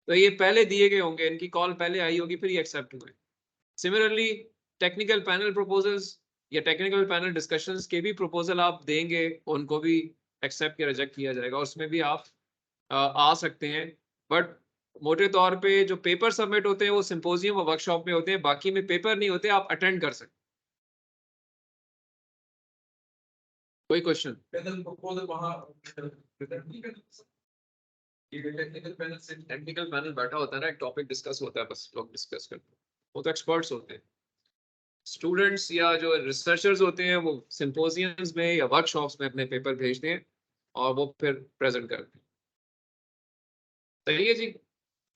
तो ये पहले दिए गए होंगे, इनकी कॉल पहले आई होगी, फिर ये एक्सेप्ट हुए। सिमिलरली टेक्निकल पैनल प्रपोजल्स या टेक्निकल पैनल डिस्कशंस के भी प्रपोजल आप देंगे, उनको भी एक्सेप्ट या रिजेक्ट किया जाएगा, उसमें भी आप आ सकते हैं। बट मोटे तौर पे जो पेपर सबमिट होते हैं वो सिंपोजियम और वर्कशॉप में होते हैं, बाकी में पेपर नहीं होते, आप अटेंड कर सकते। कोई क्वेश्चन? टेक्निकल पैनल बैठा होता है ना, एक टॉपिक डिस्कस होता है, बस लोग डिस्कस करते हैं, वो तो एक्सपर्ट्स होते हैं। स्टूडेंट्स या जो रिसर्चर्स होते हैं वो सिंपोजियम्स में या वर्कशॉप्स में अपने पेपर भेजते हैं और वो फिर प्रेजेंट करते हैं। सही है जी।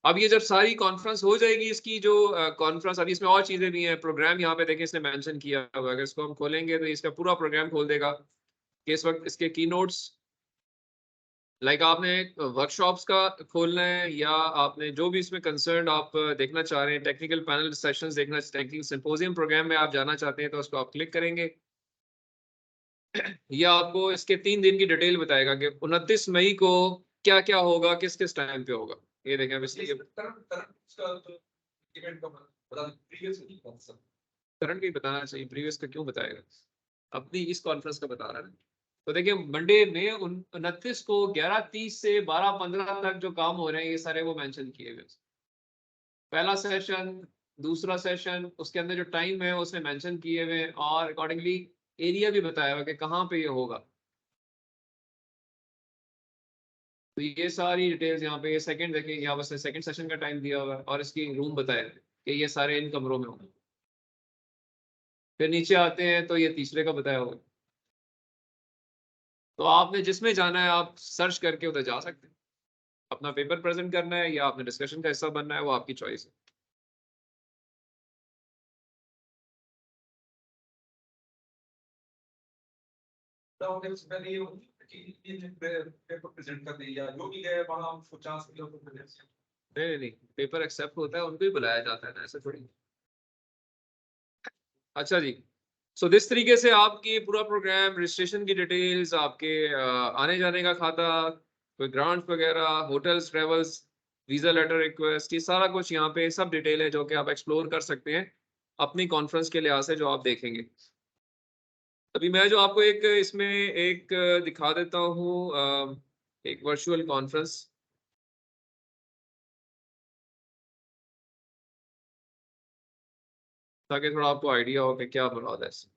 अब ये जब सारी कॉन्फ्रेंस हो जाएगी, इसकी जो कॉन्फ्रेंस, अभी इसमें और चीजें भी हैं, प्रोग्राम यहाँ पे देखें इसने मेंशन किया हुआ है, अगर इसको हम खोलेंगे तो इसका पूरा प्रोग्राम खोल देगा कि इस वक्त इसके की नोट्स, लाइक आपने वर्कशॉप्स का खोलना है या आपने जो भी इसमें कंसर्न आप देखना चाह रहे हैं, टेक्निकल पैनल सेशंस देखना, टेक्निकल सिंपोजियम प्रोग्राम में आप जाना चाहते हैं, तो उसको आप क्लिक करेंगे। ये आपको इसके 3 दिन की डिटेल बताएगा कि 29 मई को क्या क्या होगा, किस किस टाइम पे होगा। ये देखें अब इसलिए करंट भी बताना चाहिए, प्रीवियस का क्यों बताएगा, अपनी इस कॉन्फ्रेंस का बता रहा है। तो देखिए मंडे में 29 को 11:30 से 12:15 तक जो काम हो रहे हैं ये सारे वो मेंशन किए गए। पहला सेशन, दूसरा सेशन, उसके अंदर जो टाइम है उसमें मेंशन किए हुए, और अकॉर्डिंगली एरिया भी बताया हुआ कि कहाँ पे ये होगा। तो ये सारी डिटेल्स यहाँ पे, ये सेकंड देखें, यहाँ पर सेकंड सेशन का टाइम दिया हुआ है और इसकी रूम बताया है कि ये सारे इन कमरों में होंगे। फिर नीचे आते हैं तो ये तीसरे का बताया हुआ है। तो आपने जिसमें जाना है आप सर्च करके उधर जा सकते हैं, अपना पेपर प्रेजेंट करना है या आपने डिस्कशन का हिस्सा बनना है, वो आपकी चॉइस है। पेपर प्रेजेंट कर दिया, जो भी गए वहां उसको चांस मिला तो नहीं, पेपर एक्सेप्ट होता है, उनको ही बुलाया जाता है ना, ऐसे थोड़ी। अच्छा जी, सो दिस तरीके से आपकी पूरा प्रोग्राम, रजिस्ट्रेशन की डिटेल्स, आपके आने जाने का खाता, कोई ग्रांट्स वगैरह, hotels, travels, visa letter request, ये सारा कुछ यहाँ पे सब डिटेल है जो कि आप एक्सप्लोर कर सकते हैं अपनी कॉन्फ्रेंस के लिहाज से जो आप देखेंगे। अभी मैं जो आपको एक इसमें एक दिखा देता हूँ एक वर्चुअल कॉन्फ्रेंस, ताकि थोड़ा आपको आइडिया हो कि क्या मुराद है इससे।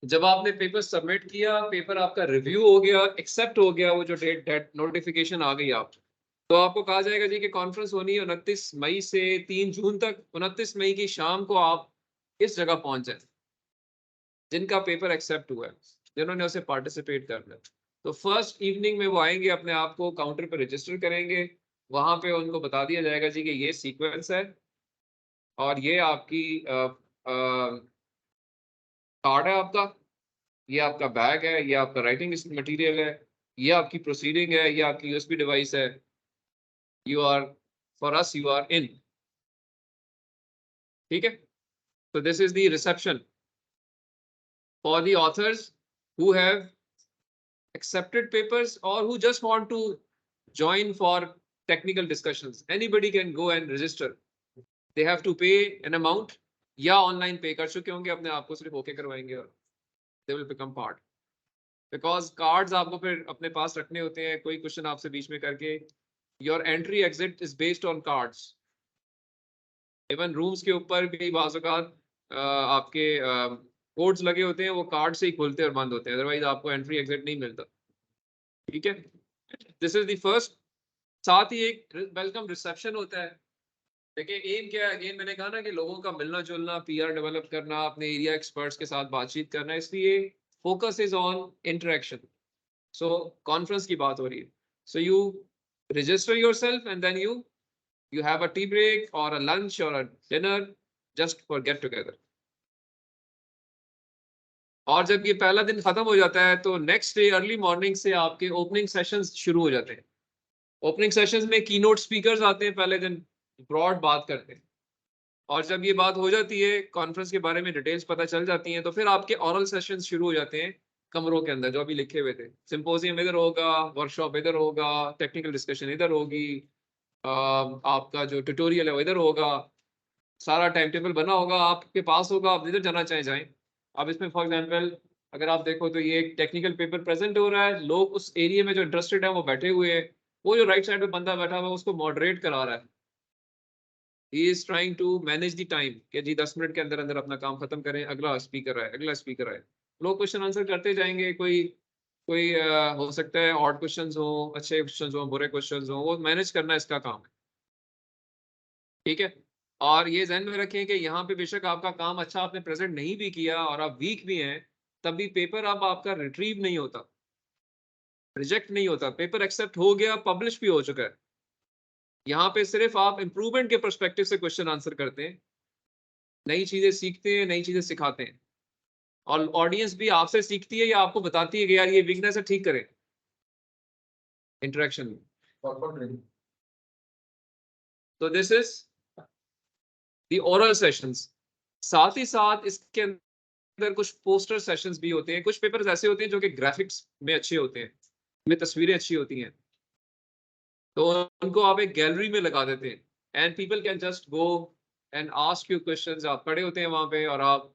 जब आपने पेपर सबमिट किया, पेपर आपका रिव्यू हो गया, एक्सेप्ट हो गया, वो जो डेट नोटिफिकेशन आ गई आप, तो आपको कहा जाएगा जी कि कॉन्फ्रेंस होनी है 29 मई से 3 जून तक। 29 मई की शाम को आप इस जगह पहुंच जाए जिनका पेपर एक्सेप्ट हुआ है, जिन्होंने उसे पार्टिसिपेट करना है। तो फर्स्ट इवनिंग में वो आएंगे, अपने आप को काउंटर पर रजिस्टर करेंगे, वहां पे उनको बता दिया जाएगा जी कि ये सीक्वेंस है और ये आपकी कार्ड है आपका, ये आपका बैग है, ये आपका राइटिंग मटेरियल है, ये आपकी प्रोसीडिंग है, ये आपकी यूएसबी डिवाइस है, you are for us you are in. ठीक है, तो this is the reception for the authors who have accepted papers or who just want to join for technical discussions. Anybody can go and register. They have to pay an amount या online पे कर चुके होंगे, अपने आप को सिर्फ okay करवाएंगे और they will become part. Because cards आपको फिर अपने पास रखने होते हैं, कोई क्वेश्चन आपसे बीच में करके, your entry exit is based on cards. Even rooms के ऊपर भी बाज़ औक़ात आपके कोड्स लगे होते हैं, वो कार्ड से ही खुलते और बंद होते हैं, अदरवाइज आपको एंट्री एग्जिट नहीं मिलता। ठीक है, दिस इज द फर्स्ट। साथ ही एक वेलकम रिसेप्शन होता है। देखिए एम क्या है, अगेन मैंने कहा ना कि लोगों का मिलना जुलना, पीआर डेवलप करना, अपने एरिया एक्सपर्ट्स के साथ बातचीत करना, इसलिए focus is on interaction. So conference की बात हो रही है, so you register yourself and then you have a tea break or a lunch or a dinner just for get together। और जब ये पहला दिन खत्म हो जाता है तो नेक्स्ट डे अर्ली मॉर्निंग से आपके ओपनिंग सेशंस शुरू हो जाते हैं। ओपनिंग सेशंस में कीनोट स्पीकर्स आते हैं, पहले दिन ब्रॉड बात करते हैं, और जब ये बात हो जाती है, कॉन्फ्रेंस के बारे में डिटेल्स पता चल जाती हैं, तो फिर आपके ऑरल सेशंस शुरू हो जाते हैं कमरों के अंदर जो अभी लिखे हुए थे। सिंपोजियम इधर होगा, वर्कशॉप इधर होगा, टेक्निकल डिस्कशन इधर होगी, आपका जो ट्यूटोरियल है वो इधर होगा, सारा टाइम टेबल बना होगा आपके पास होगा, आप जिधर जाना चाहे जाएं। अब इसमें फॉर एग्जांपल अगर आप देखो तो ये एक टेक्निकल पेपर प्रेजेंट हो रहा है, लोग उस एरिया में जो इंटरेस्टेड है वो बैठे हुए हैं, वो जो राइट साइड पे बंदा बैठा हुआ है उसको मॉडरेट करा रहा है। He is trying to manage the time कि जी 10 मिनट के अंदर अंदर अपना काम खत्म करें, अगला स्पीकर आए, अगला स्पीकर आए। लोग क्वेश्चन आंसर करते जाएंगे, कोई कोई हो सकता है ऑड क्वेश्चंस हो, अच्छे क्वेश्चंस हो, बुरे क्वेश्चंस हो, वो मैनेज करना इसका काम है। ठीक है, और ये ध्यान में रखें कि यहाँ पे बेशक आपका काम अच्छा आपने प्रेजेंट नहीं भी किया और आप वीक भी हैं, तब भी पेपर अब आपका रिट्रीव नहीं होता, रिजेक्ट नहीं होता, पेपर एक्सेप्ट हो गया, पब्लिश भी हो चुका है। यहाँ पे सिर्फ आप इंप्रूवमेंट के पर्सपेक्टिव से क्वेश्चन आंसर करते हैं, नई चीजें सीखते हैं, नई चीजें सिखाते हैं, और ऑडियंस भी आपसे सीखती है या आपको बताती है कि यार ये वीकनेस है, ठीक करें इंटरेक्शन में। तो this is the oral sessions. साथ ही साथ इसके अंदर कुछ पोस्टर सेशंस भी होते हैं। कुछ पेपर्स ऐसे होते हैं जो कि ग्राफिक्स में अच्छे होते हैं, में तस्वीरें अच्छी होती हैं, तो उनको आप एक गैलरी में लगा देते हैं and people can just go and ask you questions. आप खड़े होते हैं वहां पे और आप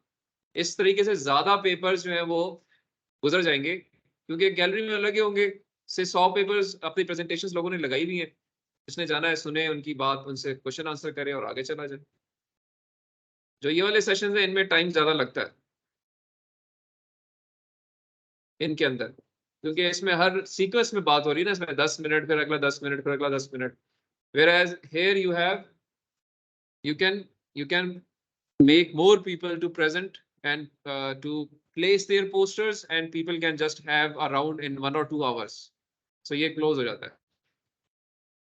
इस तरीके से ज्यादा पेपर्स जो है वो गुजर जाएंगे, क्योंकि गैलरी में लगे होंगे से 100 पेपर्स अपनी प्रेजेंटेशंस लोगों ने लगाई हुई है, जिसने जाना है सुने उनकी बात, उनसे क्वेश्चन आंसर करे और आगे चला जाए। जो ये वाले सेशन है इनमें टाइम ज्यादा लगता है इनके अंदर, क्योंकि इसमें हर सीक्वेंस में बात हो रही है ना, इसमें 10 मिनट फिर अगला 10 मिनट फिर अगला 10 minute. whereas here you can make more people to present and to place their posters and people can just have around in 1 or 2 hours। so ये क्लोज हो जाता है।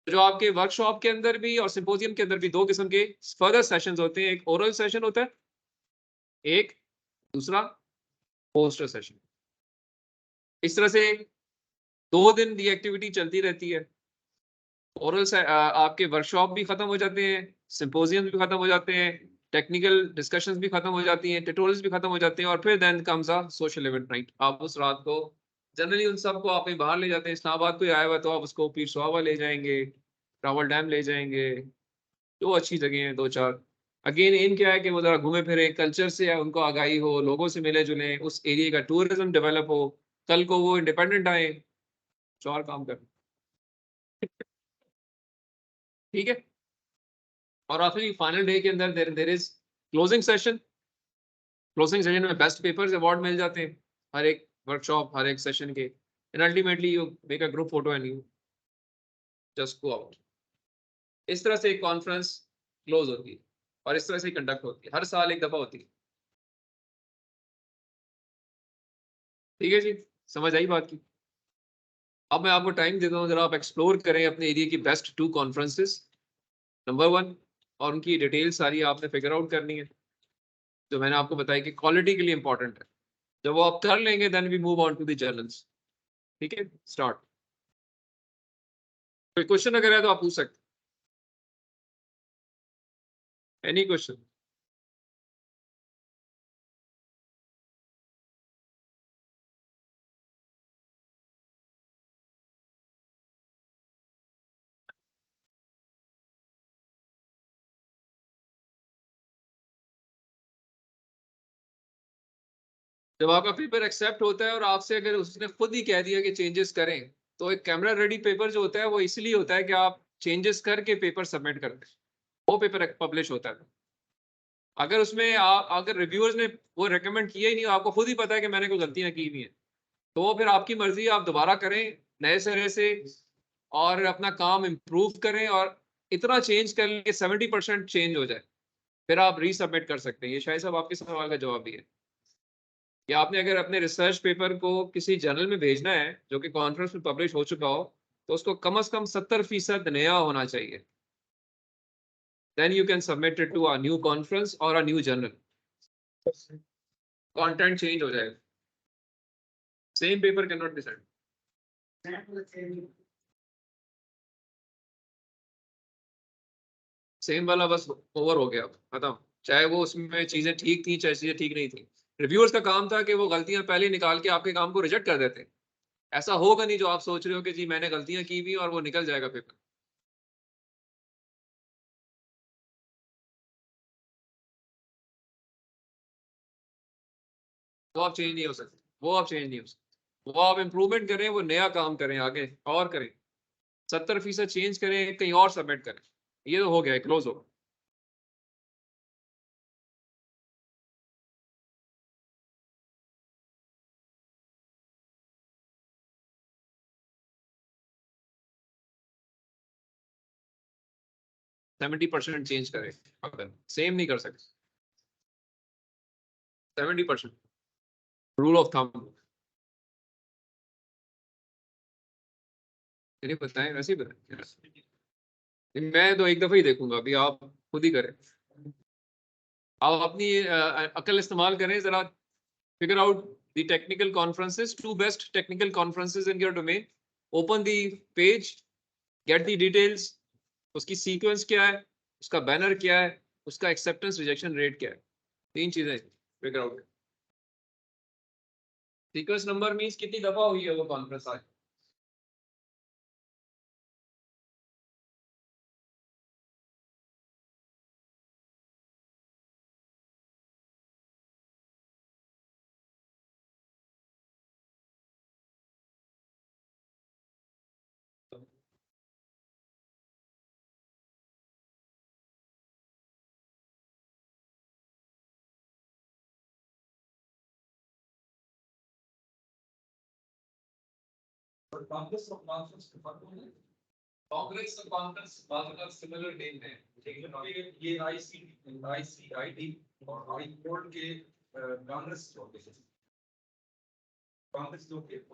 जो आपके वर्कशॉप के अंदर भी और सिंपोजियम के अंदर भी दो किस्म के फर्दर सेशंस होते हैं, एक ओरल सेशन होता है, एक दूसरा पोस्टर सेशन। इस तरह से 2 दिन ये एक्टिविटी चलती रहती है। ओरल से आपके वर्कशॉप भी खत्म हो जाते हैं, सिंपोजियम भी खत्म हो जाते हैं, टेक्निकल डिस्कशंस भी खत्म हो जाती हैं, ट्यूटोरियल्स भी खत्म हो जाते हैं, और फिर then comes a social event night. आप उस रात को जनरली उन सबको आप कहीं बाहर ले जाते हैं। इस्लामाबाद कोई आया हुआ है तो आप उसको पीर सुहावा ले जाएंगे, रावल डैम ले जाएंगे, जो अच्छी जगह हैं दो चार। अगेन एम क्या है कि वो जरा घूमे फिरे, कल्चर से उनको आगाही हो, लोगों से मिले जुले, उस एरिया का टूरिज्म डेवलप हो, कल को वो इंडिपेंडेंट आए, चार काम कर। ठीक है। और आखिरी फाइनल डे के अंदर there is closing session. Closing session में बेस्ट पेपर्स अवार्ड मिल जाते हैं हर एक वर्कशॉप, हर एक सेशन के। And ultimately you make a group photo and you just go out. इस तरह से एक कॉन्फ्रेंस क्लोज होती है, और इस तरह से कंडक्ट होती है, हर साल एक दफा होती है। ठीक है जी, समझ आई बात की। अब मैं आपको टाइम देता हूँ, जरा आप एक्सप्लोर करें अपने एरिया की बेस्ट 2 कॉन्फ्रेंसेस, नंबर 1, और उनकी डिटेल सारी आपने फिगर आउट करनी है, जो मैंने आपको बताया कि क्वालिटी के लिए इंपॉर्टेंट है। जब वो आप कर लेंगे then we move on to the journals. ठीक है, स्टार्ट। कोई क्वेश्चन अगर है तो आप पूछ सकते हैं, एनी क्वेश्चन। जब आपका पेपर एक्सेप्ट होता है और आपसे अगर उसने खुद ही कह दिया कि चेंजेस करें, तो एक कैमरा रेडी पेपर जो होता है वो इसलिए होता है कि आप चेंजेस करके पेपर सबमिट करते हैं, वो पेपर पब्लिश होता है। अगर उसमें आप, अगर रिव्यूअर्स ने वो रिकमेंड किया ही नहीं, आपको खुद ही पता है कि मैंने कोई गलतियां की हुई हैं, तो वो फिर आपकी मर्जी, आप दोबारा करें नए सिरे से और अपना काम इम्प्रूव करें, और इतना चेंज कर लें कि 70% चेंज हो जाए, फिर आप रीसबमिट कर सकते हैं। ये शायद साहब आपके सवाल का जवाब भी है कि आपने अगर अपने रिसर्च पेपर को किसी जर्नल में भेजना है जो कि कॉन्फ्रेंस में पब्लिश हो चुका हो, तो उसको कम से कम 70% नया होना चाहिए। Then you can submit it to a new conference और a new journal. Content change हो जाएगा, same paper can not be send. Same वाला बस ओवर हो गया, अब खत्म। चाहे वो उसमें चीजें ठीक थी, चाहे चीजें ठीक नहीं थी, रिव्यूअर्स का काम था कि वो गलतियां पहले निकाल के आपके काम को रिजेक्ट कर देते। ऐसा होगा नहीं जो आप सोच रहे हो कि जी मैंने गलतियां की हुई और वो निकल जाएगा पेपर। वो आप चेंज नहीं हो सकते, वो आप चेंज नहीं हो सकते, वो आप इंप्रूवमेंट करें, वो नया काम करें, आगे और करें, 70% चेंज करें, कहीं और सबमिट करें। ये तो हो गया, क्लोज हो। सेवेंटी परसेंट चेंज करें, अगर सेम नहीं कर सकते, 70% रूल ऑफ थंब। नहीं बताएं, वैसे ही बताएं। मैं तो एक दफा ही देखूंगा, अभी आप खुद ही करें। आप अपनी अकल इस्तेमाल करें जरा, figure out the technical conferences, 2 best technical conferences in your domain, open the page, get the details, उसकी सीक्वेंस क्या है, उसका बैनर क्या है, उसका एक्सेप्टेंस रिजेक्शन रेट क्या है, 3 चीजें figure out. Sequence number means कितनी दफा हुई है वो कॉन्फ्रेंस आज। कांग्रेस और कॉन्फ्रेंस के फर्क है। कांग्रेस और कॉन्फ्रेंस बात सिमिलर नेम है, लेकिन ये आईसीआईडी और हाई कोर्ट के कांग्रेस होते हैं, कांग्रेस जो के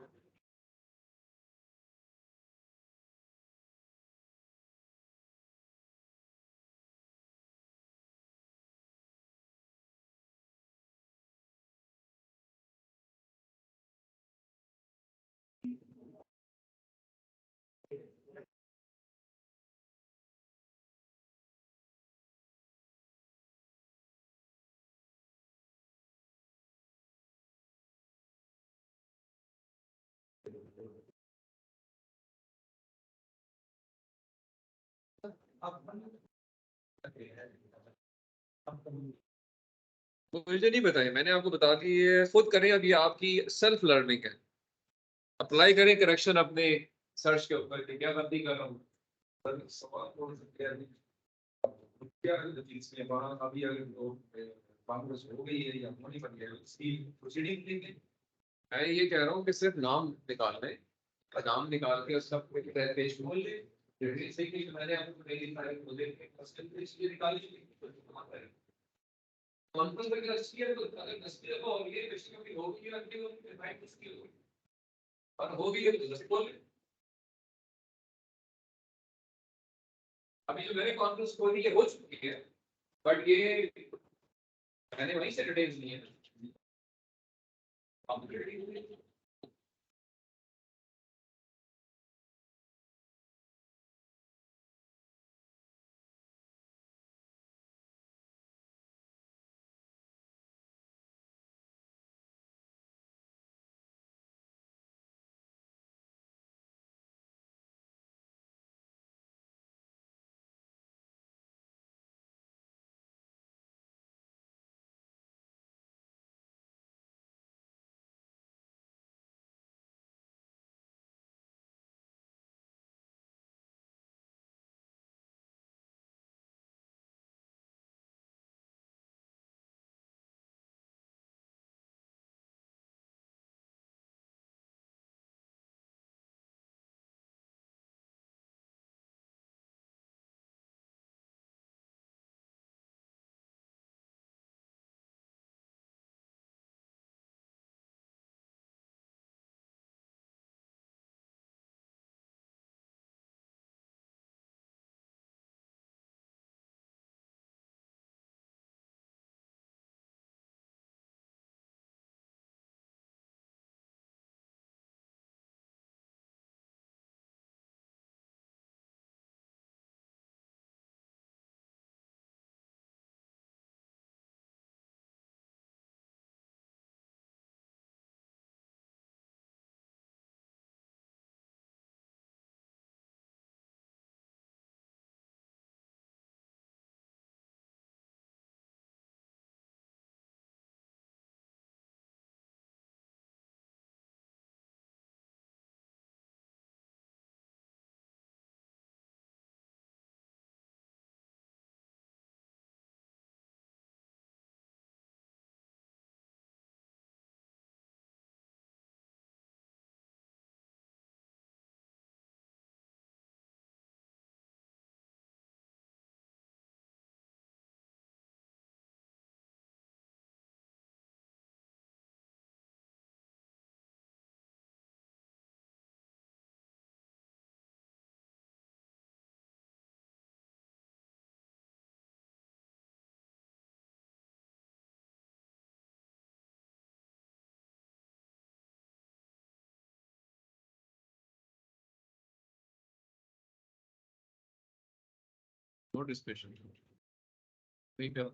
मुझे नहीं बताया, मैंने आपको बता दी, ये खुद करें, अब ये आपकी सेल्फ लर्निंग है। अप्लाई करें करेक्शन अपने सर्च के ऊपर कि क्या गलती कर रहा हूँ। सवाल कौन सा क्या है? क्या है चीज में वहाँ अभी अगर कांग्रेस हो गई है या होनी बन गया है, उसकी प्रोसीडिंग लेंगे। मैं ये कह रहा हूँ कि सिर्फ नाम निकाल लें, नाम निकाल के उसका पेज बोल ले जैसे कि मैंने आपको नहीं लिखा है मुझे क्वेश्चन तो इसलिए निकाली कॉन्फ्रेंस में रजिस्ट्री है तो अगर रजिस्ट्री हो और ये क्वेश्चन की होगी या नहीं होगी तो फाइल उसकी होगी और होगी तो जस्ट बोल ले। अभी जो मैंने कॉन्फ्रेंस खोली है हो चुकी है, बट ये मैंने वहीं से डिटेल्स लिए हैं। नोट स्पेशल नहीं क्या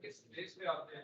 इस देश में आपने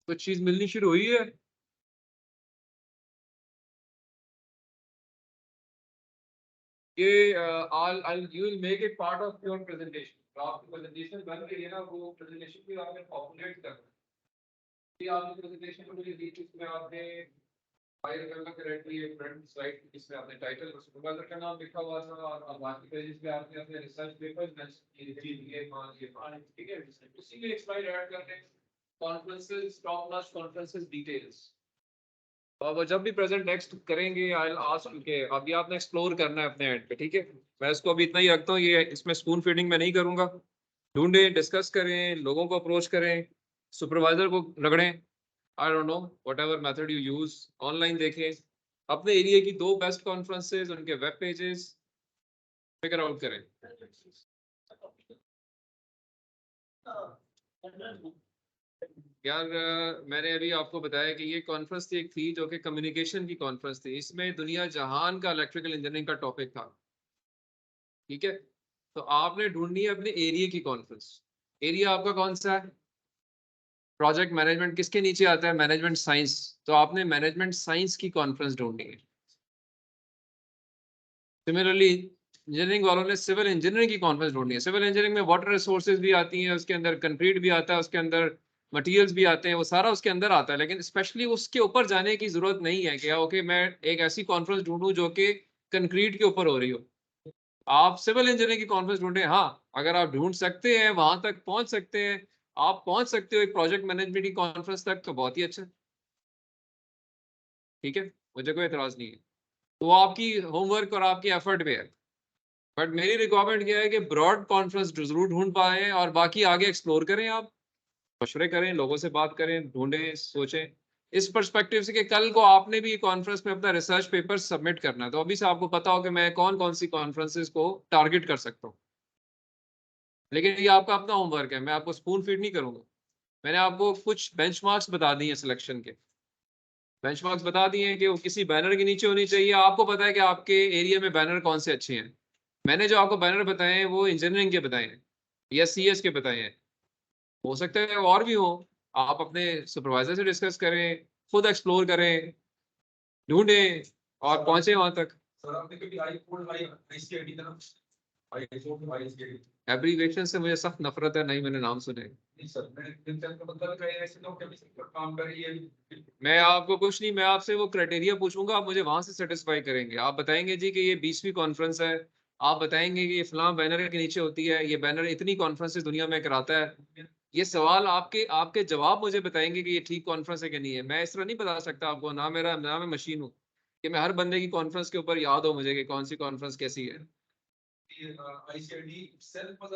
कुछ चीज मिलनी शुरू हुई है? ये you will make it part of your presentation. तो आपकी प्रेजेंटेशन बन गई है ना, वो प्रेजेंटेशन भी आपने पॉपुलेट करना है। ये आपकी प्रेजेंटेशन मुझे दी थी, उसमें आपने आई रिमेम्बर करेक्टली एक फ्रंट स्लाइड जिसमें आपने टाइटल और सुपरवाइजर का नाम लिखा हुआ था, और बाकी पेजेस पे आपने अपने रिसर्च पेपर्स मेंशन किए थे, ये ठीक है। उसी में एक स्लाइड ऐड कर दें, conferences, top notch conferences details. और वो जब भी प्रेजेंट नेक्स्ट करेंगे आई विल आस्क के अभी आपने एक्सप्लोर करना है अपने एंड पे, ठीक है। मैं इसको अभी इतना ही रखता हूँ, ये इसमें स्पून फीडिंग में नहीं करूंगा। ढूंढें, डिस्कस करें, लोगों को अप्रोच करें, सुपरवाइजर को रगड़ें, I don't know what ever method you use, online देखें, अपने एरिया की 2 बेस्ट कॉन्फ्रेंसेज, उनके वेब पेजेस फिगर आउट करें। यार मैंने अभी आपको बताया कि ये कॉन्फ्रेंस थी, एक थी जो कि कम्युनिकेशन की कॉन्फ्रेंस थी, इसमें दुनिया जहान का इलेक्ट्रिकल इंजीनियरिंग का टॉपिक था, ठीक है। तो आपने ढूंढनी है अपने एरिया की कॉन्फ्रेंस। एरिया आपका कौन सा है? प्रोजेक्ट मैनेजमेंट किसके नीचे आता है? Management science. तो आपने मैनेजमेंट साइंस की कॉन्फ्रेंस ढूंढनी है। सिमिलरली इंजीनियरिंग वालों ने सिविल इंजीनियरिंग की कॉन्फ्रेंस ढूंढनी है। सिविल इंजीनियरिंग में वाटर रिसोर्सेज भी आती हैं, उसके अंदर कंक्रीट भी आता है, उसके अंदर मटेरियल्स भी आते हैं, वो सारा उसके अंदर आता है, लेकिन स्पेशली उसके ऊपर जाने की जरूरत नहीं है कि ओके मैं एक ऐसी कॉन्फ्रेंस ढूंढूं जो कि कंक्रीट के ऊपर हो रही हो। आप सिविल इंजीनियरिंग की कॉन्फ्रेंस ढूंढे, हाँ अगर आप ढूंढ सकते हैं, वहां तक पहुंच सकते हैं, आप पहुंच सकते हो एक प्रोजेक्ट मैनेजमेंट की कॉन्फ्रेंस तक, तो बहुत ही अच्छा, ठीक है, मुझे कोई एतराज नहीं है। तो आपकी होमवर्क और आपकी एफर्ट पे है। बट मेरी रिक्वायरमेंट क्या है कि ब्रॉड कॉन्फ्रेंस जरूर ढूंढ पाए, और बाकी आगे एक्सप्लोर करें, आप मशवरे करें, लोगों से बात करें, ढूंढें, सोचें इस पर्सपेक्टिव से कि कल को आपने भी कॉन्फ्रेंस में अपना रिसर्च पेपर सबमिट करना है, तो अभी से आपको पता हो कि मैं कौन कौन सी कॉन्फ्रेंसेस को टारगेट कर सकता हूँ। लेकिन ये आपका अपना होमवर्क है, मैं आपको स्पून फीड नहीं करूंगा। मैंने आपको कुछ बेंचमार्क्स बता दिए सिलेक्शन के, बेंचमार्क्स बता दिए हैं कि वो किसी बैनर के नीचे होनी चाहिए। आपको पता है कि आपके एरिया में बैनर कौन से अच्छे हैं। मैंने जो आपको बैनर बताए हैं वो इंजीनियरिंग के बताए हैं या सीएस के बताए हैं, हो सकता है और भी हो। आप अपने सुपरवाइजर से डिस्कस करें, खुद एक्सप्लोर करें, ढूंढें और पहुंचे वहां तक। सर आपने कभी आई कोड आई आईसीआईडी का नाम, आई आईसीआईडी एब्रीविएशन से मुझे सख्त नफरत है, नहीं मैंने नाम सुने। नहीं सर, मैंने इंटेंशन का मतलब है ऐसे लोग कभी काम कर रही है। मैं आपको कुछ नहीं, मैं आपसे वो क्राइटेरिया पूछूंगा, आप मुझे वहां से सेटिस्फाई करेंगे। आप बताएंगे जी कि ये 20वीं कॉन्फ्रेंस है, आप बताएंगे कि ये फलां बैनर के नीचे होती है, ये बैनर इतनी कॉन्फ्रेंसेस दुनिया में कराता है। ये सवाल आपके आपके जवाब मुझे बताएंगे कि ये ठीक कॉन्फ्रेंस है कि नहीं है। मैं इस तरह नहीं बता सकता आपको, ना मेरा ना मैं मशीन हूँ कि मैं हर बंदे की कॉन्फ्रेंस के ऊपर याद हो मुझे कि कौन सी कॉन्फ्रेंस कैसी है। आईसीआईडी itself was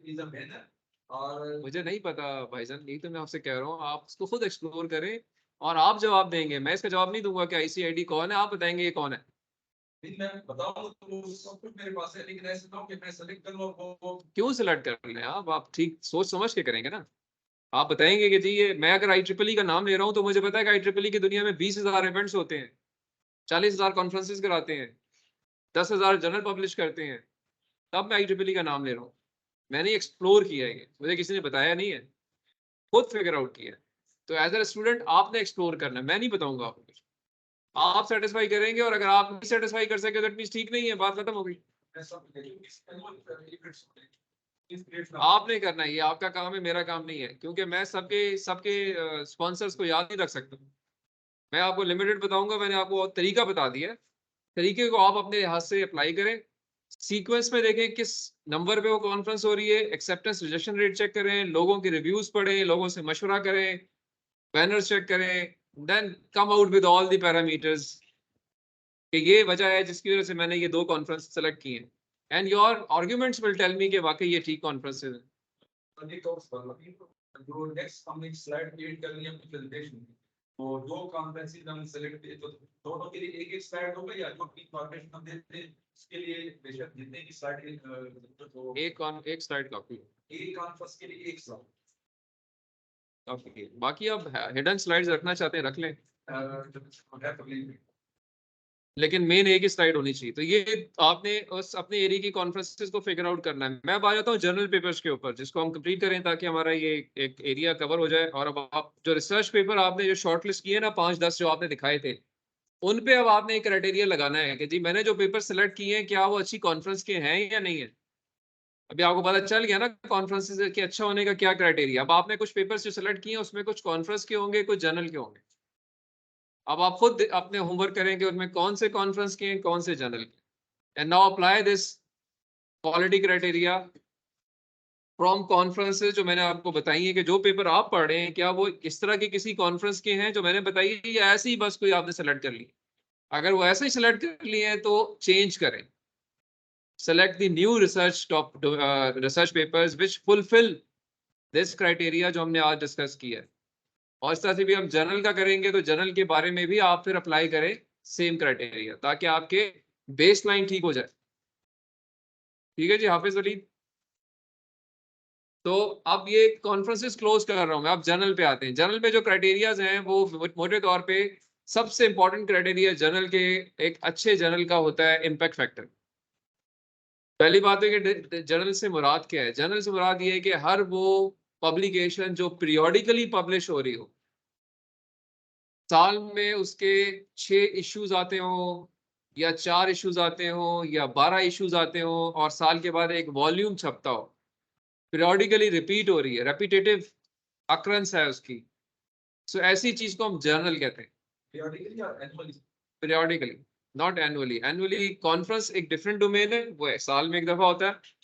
is a banner और मुझे नहीं पता भाईजान, यही तो मैं आपसे कह रहा हूँ, आप उसको खुद एक्सप्लोर करें और आप जवाब देंगे। मैं इसका जवाब नहीं दूंगा कि आईसीआईडी कौन है, आप बताएंगे ये कौन है। नहीं मैं बताऊं तो सब कुछ मेरे पास है, लेकिन ऐसे ना हो कि मैं सेलेक्ट करूं और वो क्यों सिलेक्ट कर लें आप ठीक सोच समझ के करेंगे ना। आप बताएंगे कि जी ये मैं अगर IEEE का नाम ले रहा हूँ तो मुझे पता है कि IEEE की दुनिया में 20,000 इवेंट्स होते हैं, 40,000 कॉन्फ्रेंसेस कराते हैं, 10,000 जर्नल पब्लिश करते हैं, तब मैं IEEE का नाम ले रहा हूँ। मैंने एक्सप्लोर किया है, मुझे किसी ने बताया नहीं है, खुद फिगर आउट किया है। तो एज ए स्टूडेंट आपने एक्सप्लोर करना है, मैं नहीं बताऊंगा आपको कुछ। आप सेटिस्फाई करेंगे, और अगर आप नहीं सेटिस्फाई कर सके तो मींस ठीक नहीं है, बात खत्म हो गई। आपने करना है, ये आपका काम है, मेरा काम नहीं है, क्योंकि मैं सबके सबके स्पॉन्सर्स को याद नहीं रख सकता। मैं आपको लिमिटेड बताऊंगा, मैंने आपको तरीका बता दिया। तरीके को आप अपने हाथ से अप्लाई करें, सीक्वेंस में देखें किस नंबर पे वो कॉन्फ्रेंस हो रही है, एक्सेप्टेंस रिजेक्शन रेट चेक करें, लोगों के रिव्यूज पढ़ें, लोगों से मशवरा करें, बैनर्स चेक करें, then come out with all the parameters कि ये वजह है जिसकी वजह से मैंने ये 2 कॉन्फ्रेंस सेलेक्ट किए हैं, and your arguments will tell me कि वाकई ये ठीक कॉन्फ्रेंसेस हैं। जो नेक्स्ट हमने स्लाइड क्रिएट कर लिया अपनी प्रेजेंटेशन में, तो 2 कॉन्फ्रेंसेस हमने सेलेक्ट किए, तो दोनों के लिए एक स्लाइड होगा या जो भी फॉर्मेशन हम देते हैं उसके लिए बेशक जितने की स्लाइड तो एक स्लाइड काफी है, एक कॉन्फ्रेंस के लिए एक स्लाइड काफी है। बाकी आप हिडन स्लाइड्स रखना चाहते हैं रख लें। लेकिन मेन एक ही स्लाइड होनी चाहिए। तो ये आपने उस अपने एरिया की कॉन्फ्रेंसेस को फिगर आउट करना है। मैं अब आ जाता हूँ जनरल पेपर्स के ऊपर, जिसको हम कंप्लीट करें ताकि हमारा ये एक एरिया कवर हो जाए। और अब आप जो रिसर्च पेपर आपने जो शॉर्टलिस्ट किए ना 5-10 जो आपने दिखाए थे, उन पे अब आपने एक क्राइटेरिया लगाना है कि जी मैंने जो पेपर सिलेक्ट किए हैं क्या वो अच्छी कॉन्फ्रेंस के हैं या नहीं है। अभी आपको पता चल गया ना कॉन्फ्रेंसेस के अच्छा होने का क्या क्राइटेरिया। अब आपने कुछ पेपर्स जो सिलेक्ट किए हैं उसमें कुछ कॉन्फ्रेंस के होंगे, कुछ जर्नल के होंगे। अब आप खुद अपने होमवर्क करेंगे उनमें कौन से कॉन्फ्रेंस के हैं, कौन से जर्नल के। And now apply this quality criteria from conferences जो मैंने आपको बताई है कि जो पेपर आप पढ़ रहे हैं क्या वो इस तरह के किसी कॉन्फ्रेंस के हैं जो मैंने बताई है, या ऐसे ही बस कोई आपने सेलेक्ट कर ली। अगर वो ऐसे ही सेलेक्ट कर लिए हैं तो चेंज करें। Select the new research top research papers which fulfil this criteria जो हमने आज डिस्कस किया है। और इस तरह से भी हम जर्नल का करेंगे तो जर्नल के बारे में भी आप फिर अप्लाई करें सेम क्राइटेरिया, ताकि आपके बेस लाइन ठीक हो जाए। ठीक है जी हाफिज अली। तो अब ये कॉन्फ्रेंसेस क्लोज कर रहा हूं मैं, अब जर्नल पे आते हैं। जर्नल पे जो क्राइटेरियाज हैं वो मोटे तौर पे सबसे इंपॉर्टेंट क्राइटेरिया जर्नल के, एक अच्छे जर्नल का होता है इम्पैक्ट फैक्टर। पहली बात है कि जर्नल से मुराद क्या है। जर्नल से मुराद ये है कि हर वो पब्लिकेशन जो पीरियोडिकली पब्लिश हो रही हो, साल में उसके 6 इश्यूज आते हो या 4 इश्यूज आते हो या 12 इश्यूज आते हो, और साल के बाद एक वॉल्यूम छपता हो, पीरियोडिकली रिपीट हो रही है, रेपिटेटिव अक्रंस है उसकी। सो ऐसी चीज को हम जर्नल कहते हैं। periodically or annually? Periodically, not annually. Annually conference एक डिफरेंट डोमेन है, वो है साल में एक दफा होता है।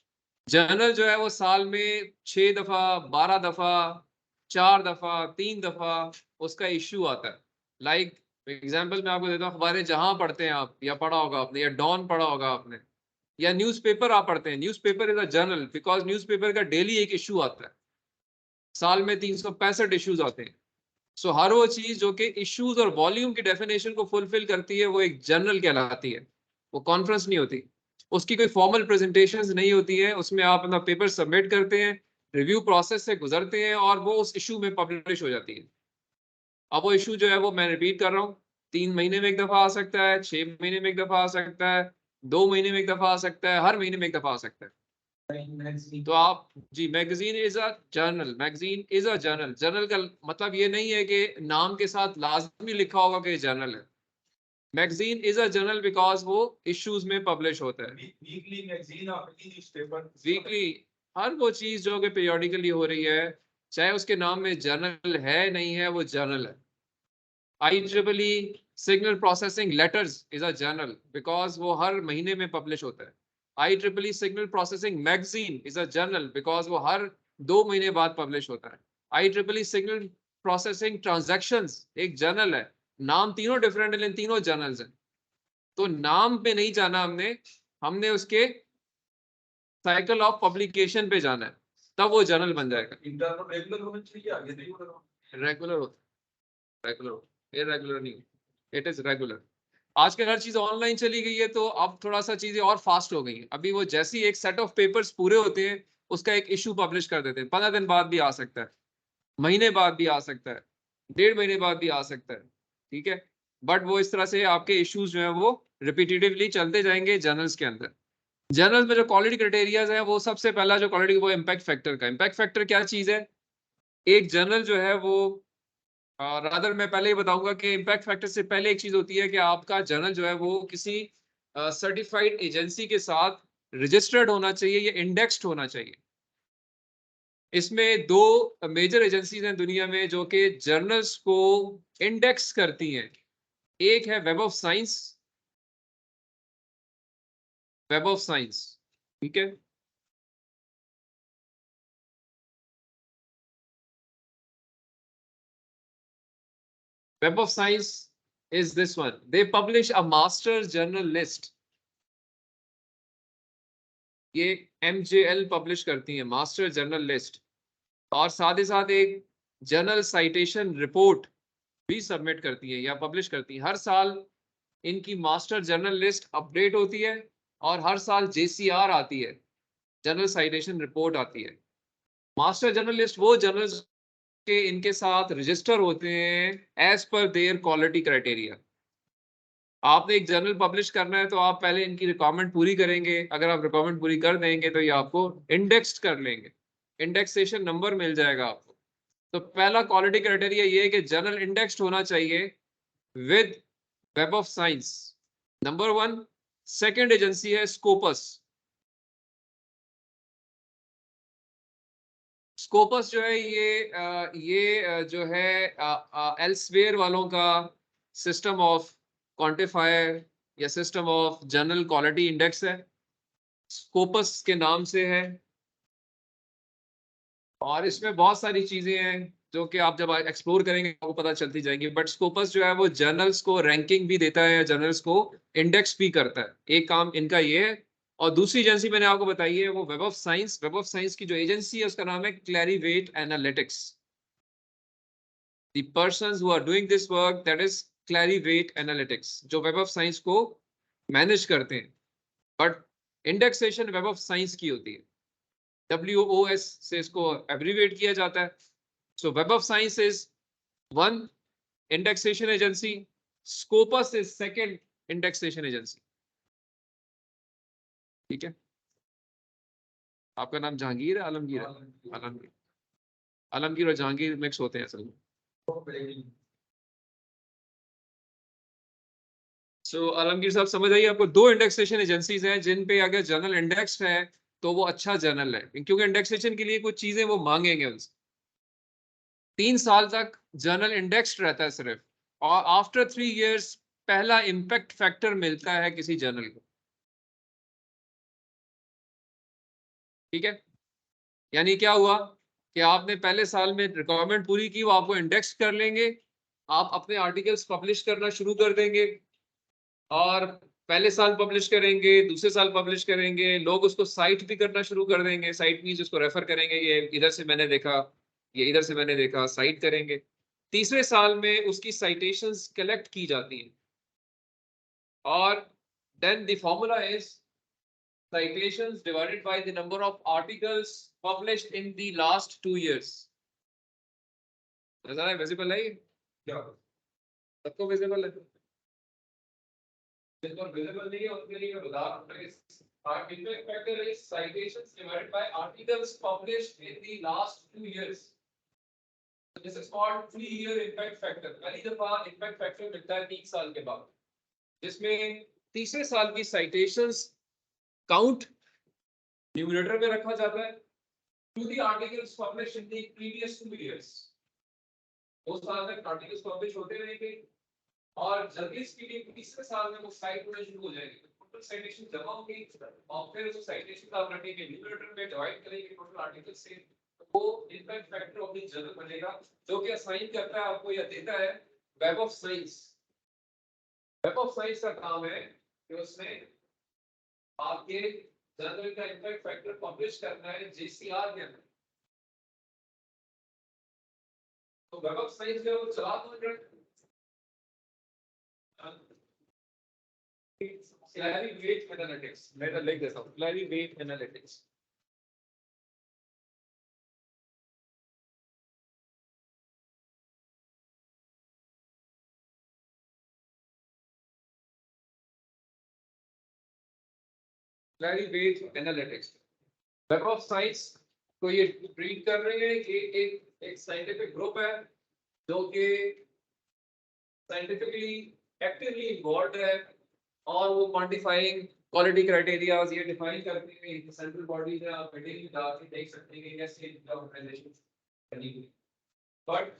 जर्नल जो है वो साल में 6 दफा, 12 दफा, 4 दफा, 3 दफा उसका इश्यू आता है। लाइक एग्जाम्पल मैं आपको देता हूँ, अखबारें जहां पढ़ते हैं आप, या पढ़ा होगा आपने, या डॉन पढ़ा होगा आपने, या न्यूज़पेपर आप पढ़ते हैं। Newspaper is a journal because newspaper का डेली एक इशू आता है। साल में 365 इश्यूज आते हैं। सो हर वो चीज जो कि इश्यूज और वॉल्यूम की डेफिनेशन को फुलफिल करती है वो एक जर्नल कहलाती है। वो कॉन्फ्रेंस नहीं होती, उसकी कोई फॉर्मल प्रेजेंटेशंस नहीं होती है। उसमें आप अपना पेपर सबमिट करते हैं, रिव्यू प्रोसेस से गुजरते हैं, और वो उस इशू में पब्लिश हो जाती है। अब वो इशू जो है वो मैं रिपीट कर रहा हूँ, 3 महीने में एक दफा आ सकता है, 6 महीने में एक दफा आ सकता है, 2 महीने में एक दफा आ सकता है, हर महीने में एक दफा आ सकता है। तो आप जी, magazine is a journal. Magazine is a journal. Journal का मतलब ये नहीं है कि नाम के साथ लाजमी लिखा होगा कि जर्नल है। Magazine is a journal because वो इश्यूज में पब्लिश होता है। वीकली मैगजीन और न्यूज़पेपर? वीकली, हर वो चीज जो कि पीरियोडिकली हो रही है, चाहे उसके नाम में जर्नल है नहीं है, वो जर्नल है। IEEE signal processing letters is a journal because वो हर महीने में पब्लिश होता है। IEEE signal processing magazine is a journal because वो हर 2 महीने बाद पब्लिश होता है। IEEE सिग्नल प्रोसेसिंग ट्रांजैक्शंस एक जर्नल है। नाम तीनों डिफरेंट है लेकिन तीनों जर्नल्स हैं। तो नाम पे नहीं जाना हमने, हमने उसके साइकिल ऑफ पब्लिकेशन पे जाना है, तब वो जर्नल बन जाएगा। इंटरनल रेगुलर होना चाहिए, आगे नहीं होना? रेगुलर होता है, रेगुलर, इरेगुलर नहीं, इट इज रेगुलर। आजकल हर चीज ऑनलाइन चली गई है तो अब थोड़ा सा चीजें और फास्ट हो गई हैं। अभी वो जैसी एक सेट ऑफ पेपर्स पूरे होते हैं उसका एक इशू पब्लिश कर देते हैं। 15 दिन बाद भी आ सकता है, महीने बाद भी आ सकता है, 1.5 महीने बाद भी आ सकता है। ठीक है, बट वो इस तरह से आपके इश्यूज जो है वो रिपीटेटिवली चलते जाएंगे जर्नल्स के अंदर। जर्नल्स में जो क्वालिटी क्राइटेरियाज है, वो सबसे पहला जो क्वालिटी, वो इम्पैक्ट फैक्टर का। इम्पैक्ट फैक्टर क्या चीज है? एक जर्नल जो है वो, रादर मैं पहले ही बताऊंगा कि इम्पैक्ट फैक्टर से पहले एक चीज होती है कि आपका जर्नल जो है वो किसी सर्टिफाइड एजेंसी के साथ रजिस्टर्ड होना चाहिए या इंडेक्स्ड होना चाहिए। इसमें 2 मेजर एजेंसीज हैं दुनिया में जो कि जर्नल्स को इंडेक्स करती हैं। एक है web of science, web of science, ठीक है। Web of science is this one. They publish a master journal list. ये MJL पब्लिश करती है मास्टर जर्नल लिस्ट, और साथ ही साथ एक जर्नल साइटेशन रिपोर्ट भी सबमिट करती है या पब्लिश करती है। हर साल इनकी मास्टर जर्नल लिस्ट अपडेट होती है, और हर साल JCR आती है, जर्नल साइटेशन रिपोर्ट आती है। मास्टर जर्नल लिस्ट वो जर्नल्स के इनके साथ रजिस्टर होते हैं as per there quality criteria. आपने एक जर्नल पब्लिश करना है तो आप पहले इनकी रिक्वायरमेंट पूरी करेंगे। अगर आप रिक्वायरमेंट पूरी कर देंगे तो ये आपको इंडेक्स्ड कर लेंगे, इंडेक्सेशन नंबर मिल जाएगा आपको। तो पहला क्वालिटी क्राइटेरिया ये है कि जर्नल इंडेक्स्ड होना चाहिए with web of science, number 1। Second agency है स्कोपस। स्कोपस जो है ये जो है एल्सवेयर वालों का सिस्टम ऑफ क्वांटिफायर या system of journal quality index है, स्कोपस के नाम से है। और इसमें बहुत सारी चीजें हैं जो कि आप जब एक्सप्लोर करेंगे आपको पता चलती जाएंगी। बट स्कोपस जो है वो जर्नल्स को रैंकिंग भी देता है, जर्नल्स को इंडेक्स भी करता है, एक काम इनका ये है। और दूसरी एजेंसी मैंने आपको बताई है वो web of science. Web of science की जो एजेंसी है उसका नाम है Clarivate Analytics. The persons who are doing this work that is Clarivate Analytics, जो वेब ऑफ साइंस को मैनेज करते हैं। But indexation web of science की होती है, WOS से इसको एब्रीवेट किया जाता है। So Web of Science is one indexation agency, Scopus is second indexation agency। ठीक है, आपका नाम जहांगीर है आलमगीर है? आलमगीर। आलमगीर और जहांगीर मिक्स होते हैं असल में। सो आलमगीर साहब समझ आइए, आपको दो इंडेक्सेशन एजेंसीज हैं जिन पे अगर जर्नल इंडेक्स्ड है तो वो अच्छा जर्नल है, क्योंकि इंडेक्सेशन के लिए कुछ चीजें वो मांगेंगे उनसे। 3 साल तक जर्नल इंडेक्स्ड रहता है सिर्फ, और आफ्टर 3 years पहला इम्पैक्ट फैक्टर मिलता है किसी जर्नल को। ठीक है, यानी क्या हुआ कि आपने पहले साल में रिक्वायरमेंट पूरी की, वो आपको इंडेक्स कर लेंगे, आप अपने आर्टिकल्स पब्लिश करना शुरू कर देंगे। और पहले साल पब्लिश करेंगे, दूसरे साल पब्लिश करेंगे, लोग उसको साइट भी करना शुरू कर देंगे। साइट मींस उसको रेफर करेंगे, ये इधर से मैंने देखा, ये इधर से मैंने देखा, साइट करेंगे। तीसरे साल में उसकी साइटेशंस कलेक्ट की जाती हैं, और then the formula is citations divided by the number of articles published in the last 2 years। नजर है, विजिबल है ये? क्या सबको विजिबल है? जिनको विजिबल नहीं है उनके लिए मैं बता रहा हूं, impact factor is citations divided by articles published in the last 2 years। So this is called 3-year impact factor। पहली दफा impact factor मिलता है 3 साल के बाद, जिसमें तीसरे साल की citations काउंट न्यूमरेटर में रखा जाता है to the articles published in the previous 2 years। 2 साल तक आर्टिकल्स पब्लिश होते रहेंगे, और जर्नलिस्ट के लिए तीसरे साल में वो साइट होना शुरू हो जाएगी, टोटल साइटेशन जमा होगी, और फिर उस साइटेशन का आप रखेंगे न्यूमरेटर में, डिवाइड करेंगे टोटल आर्टिकल से, तो वो impact factor of the journal बनेगा, जो कि असाइन करता है आपको या देता है web of science. Web of science का काम है कि उसने आपके जर्नल का इम्पैक्ट फैक्टर पब्लिश करना है JCR के अंदर। तो वेब ऑफ साइंस जो वो चला कौन रहा है? Clarivate Analytics। मैं लिख देता हूँ, Clarivate Analytics। Clarivate Analytics। Web of science को ये ट्रीट कर रहे हैं कि एक साइंटिफिक ग्रुप है जो कि साइंटिफिकली एक्टिवली इन्वॉल्व है, और वो क्वांटिफाइंग क्वालिटी क्राइटेरियाज ये डिफाइन करते हैं। सेंट्रल बॉडीज है, आप मीटिंग में जाके देख सकते हैं कि कैसे इनका ऑर्गेनाइजेशन बनी हुई। But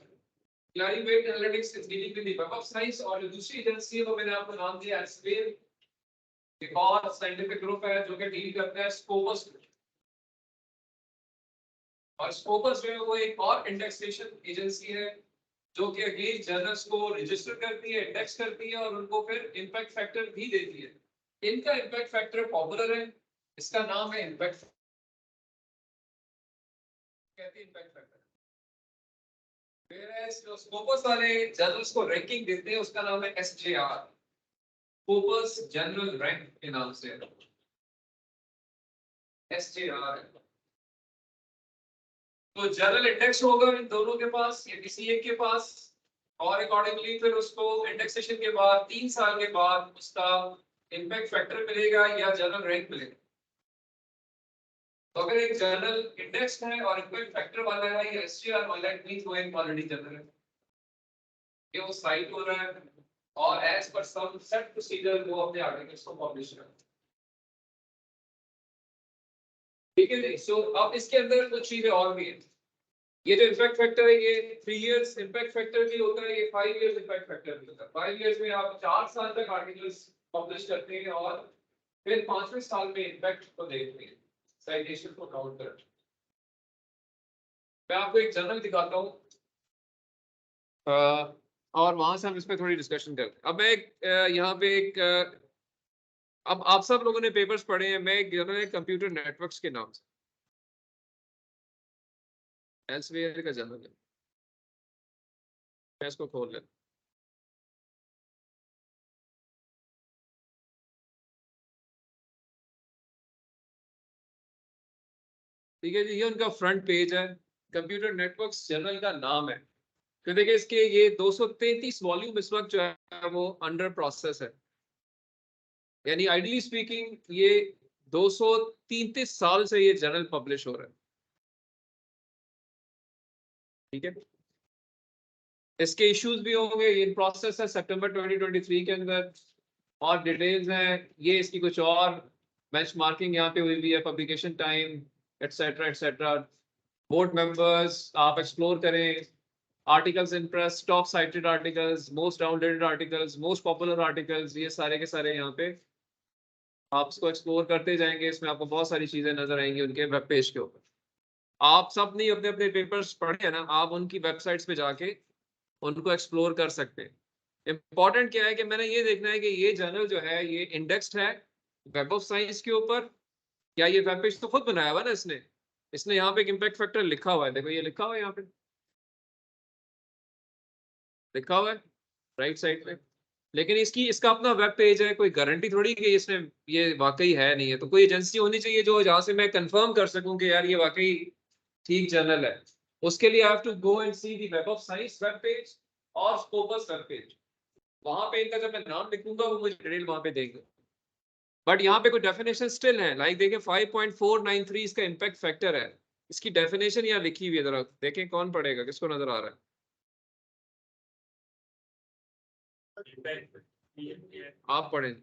Clarivate Analytics is dealing with the web of science, और जो दूसरी एजेंसी है वो मैंने आपको नाम दिया एल्सेवियर। एक और साइंटिफिक ग्रुप है जो कि डील करता है स्कोपस, और स्कोपस जो है वो एक और इंडेक्सेशन एजेंसी है जो कि अगेन जर्नल्स को रजिस्टर करती है, इंडेक्स करती है, और उनको फिर इम्पैक्ट फैक्टर भी देती है। इनका इम्पैक्ट फैक्टर पॉपुलर है, इसका नाम है इम्पैक्ट, कहते हैं इम्पैक्ट फैक्टर। फिर जो स्कोपस वाले जर्नल्स को रैंकिंग देते हैं उसका नाम है SJR, स्कोपस जनरल रैंक के नाम से SJR। तो जनरल इंडेक्स होगा इन दोनों के पास या किसी एक के पास, और अकॉर्डिंगली फिर उसको इंडेक्सेशन के बाद 3 साल के बाद उसका इम्पैक्ट फैक्टर मिलेगा या जनरल रैंक मिलेगा। तो अगर एक जनरल इंडेक्स है और इम्पैक्ट फैक्टर वाला है या एसटीआर वाला है, मींस वो एक ऑलरेडी जनरल है, ये वो साइट हो रहा है और as per some set procedure वो अपने आर्टिकल्स को पब्लिश कर। ठीक है जी। सो अब इसके अंदर कुछ चीजें और भी है। ये जो इम्पैक्ट फैक्टर है ये 3 इयर्स इम्पैक्ट फैक्टर भी होता है, ये 5 इयर्स इम्पैक्ट फैक्टर भी होता है। 5 इयर्स में आप 4 साल तक आर्टिकल्स पब्लिश करते हैं और फिर 5वें साल में इम्पैक्ट को देखते हैं, साइटेशन को काउंट करते हैं। मैं आपको एक जर्नल दिखाता हूँ और वहां से हम इस पे थोड़ी डिस्कशन करते हैं। अब मैं एक यहाँ पे एक अब आप सब लोगों ने पेपर्स पढ़े हैं, मैं एक जर्नल है कंप्यूटर नेटवर्क्स के नाम से, एल्सवेयर का जर्नल है, मैं इसको खोल लेता। ठीक है जी, ये उनका फ्रंट पेज है, कंप्यूटर नेटवर्क्स जर्नल का नाम है। तो देखिए इसके ये 233 वॉल्यूम इस वक्त जो है वो अंडर प्रोसेस है, यानी आइडियली स्पीकिंग ये 233 साल से ये जर्नल पब्लिश हो रहा है। ठीक है, इसके इश्यूज भी होंगे, ये प्रोसेस है सितंबर 2023 के अंदर, और डिटेल्स हैं ये, इसकी कुछ और बेंचमार्किंग यहाँ पे हुई भी है, publication time etcetera etcetera, board members आप एक्सप्लोर करें, articles in press, top cited articles, most downloaded articles, most popular articles, ये सारे के सारे यहाँ पे आप इसको एक्सप्लोर करते जाएंगे। इसमें आपको बहुत सारी चीजें नजर आएंगी उनके वेब पेज के ऊपर। आप सब नहीं अपने अपने पेपर्स पढ़े हैं ना, आप उनकी वेबसाइट्स पे जाके उनको एक्सप्लोर कर सकते हैं। इंपॉर्टेंट क्या है कि मैंने ये देखना है कि ये जर्नल जो है ये इंडेक्स्ड है वेब ऑफ साइंस के ऊपर, या ये वेब पेज तो खुद बनाया हुआ ना इसने, इसने यहाँ पे एक इम्पैक्ट फैक्टर लिखा हुआ है, देखो ये लिखा हुआ है यहाँ पे, लिखा हुआ है राइट साइड पे, लेकिन इसकी इसका अपना वेब पेज है, कोई गारंटी थोड़ी कि इसने ये वाकई है नहीं है, तो कोई एजेंसी होनी चाहिए जो जहाँ से मैं कंफर्म कर सकूं कि यार ये वाकई ठीक जर्नल है। उसके लिए I have to go and see the web of science web page और स्कोपस वेब पेज, वहां पे इनका जब मैं नाम लिखूंगा वो मुझे डिटेल वहां पे देंगे। बट यहाँ पे कोई डेफिनेशन स्टिल है, लाइक देखें 5.493 इसका इम्पैक्ट फैक्टर है, इसकी डेफिनेशन यहाँ लिखी हुई है, जरा देखें कौन पढ़ेगा, किसको नजर आ रहा है, आप पढ़ें।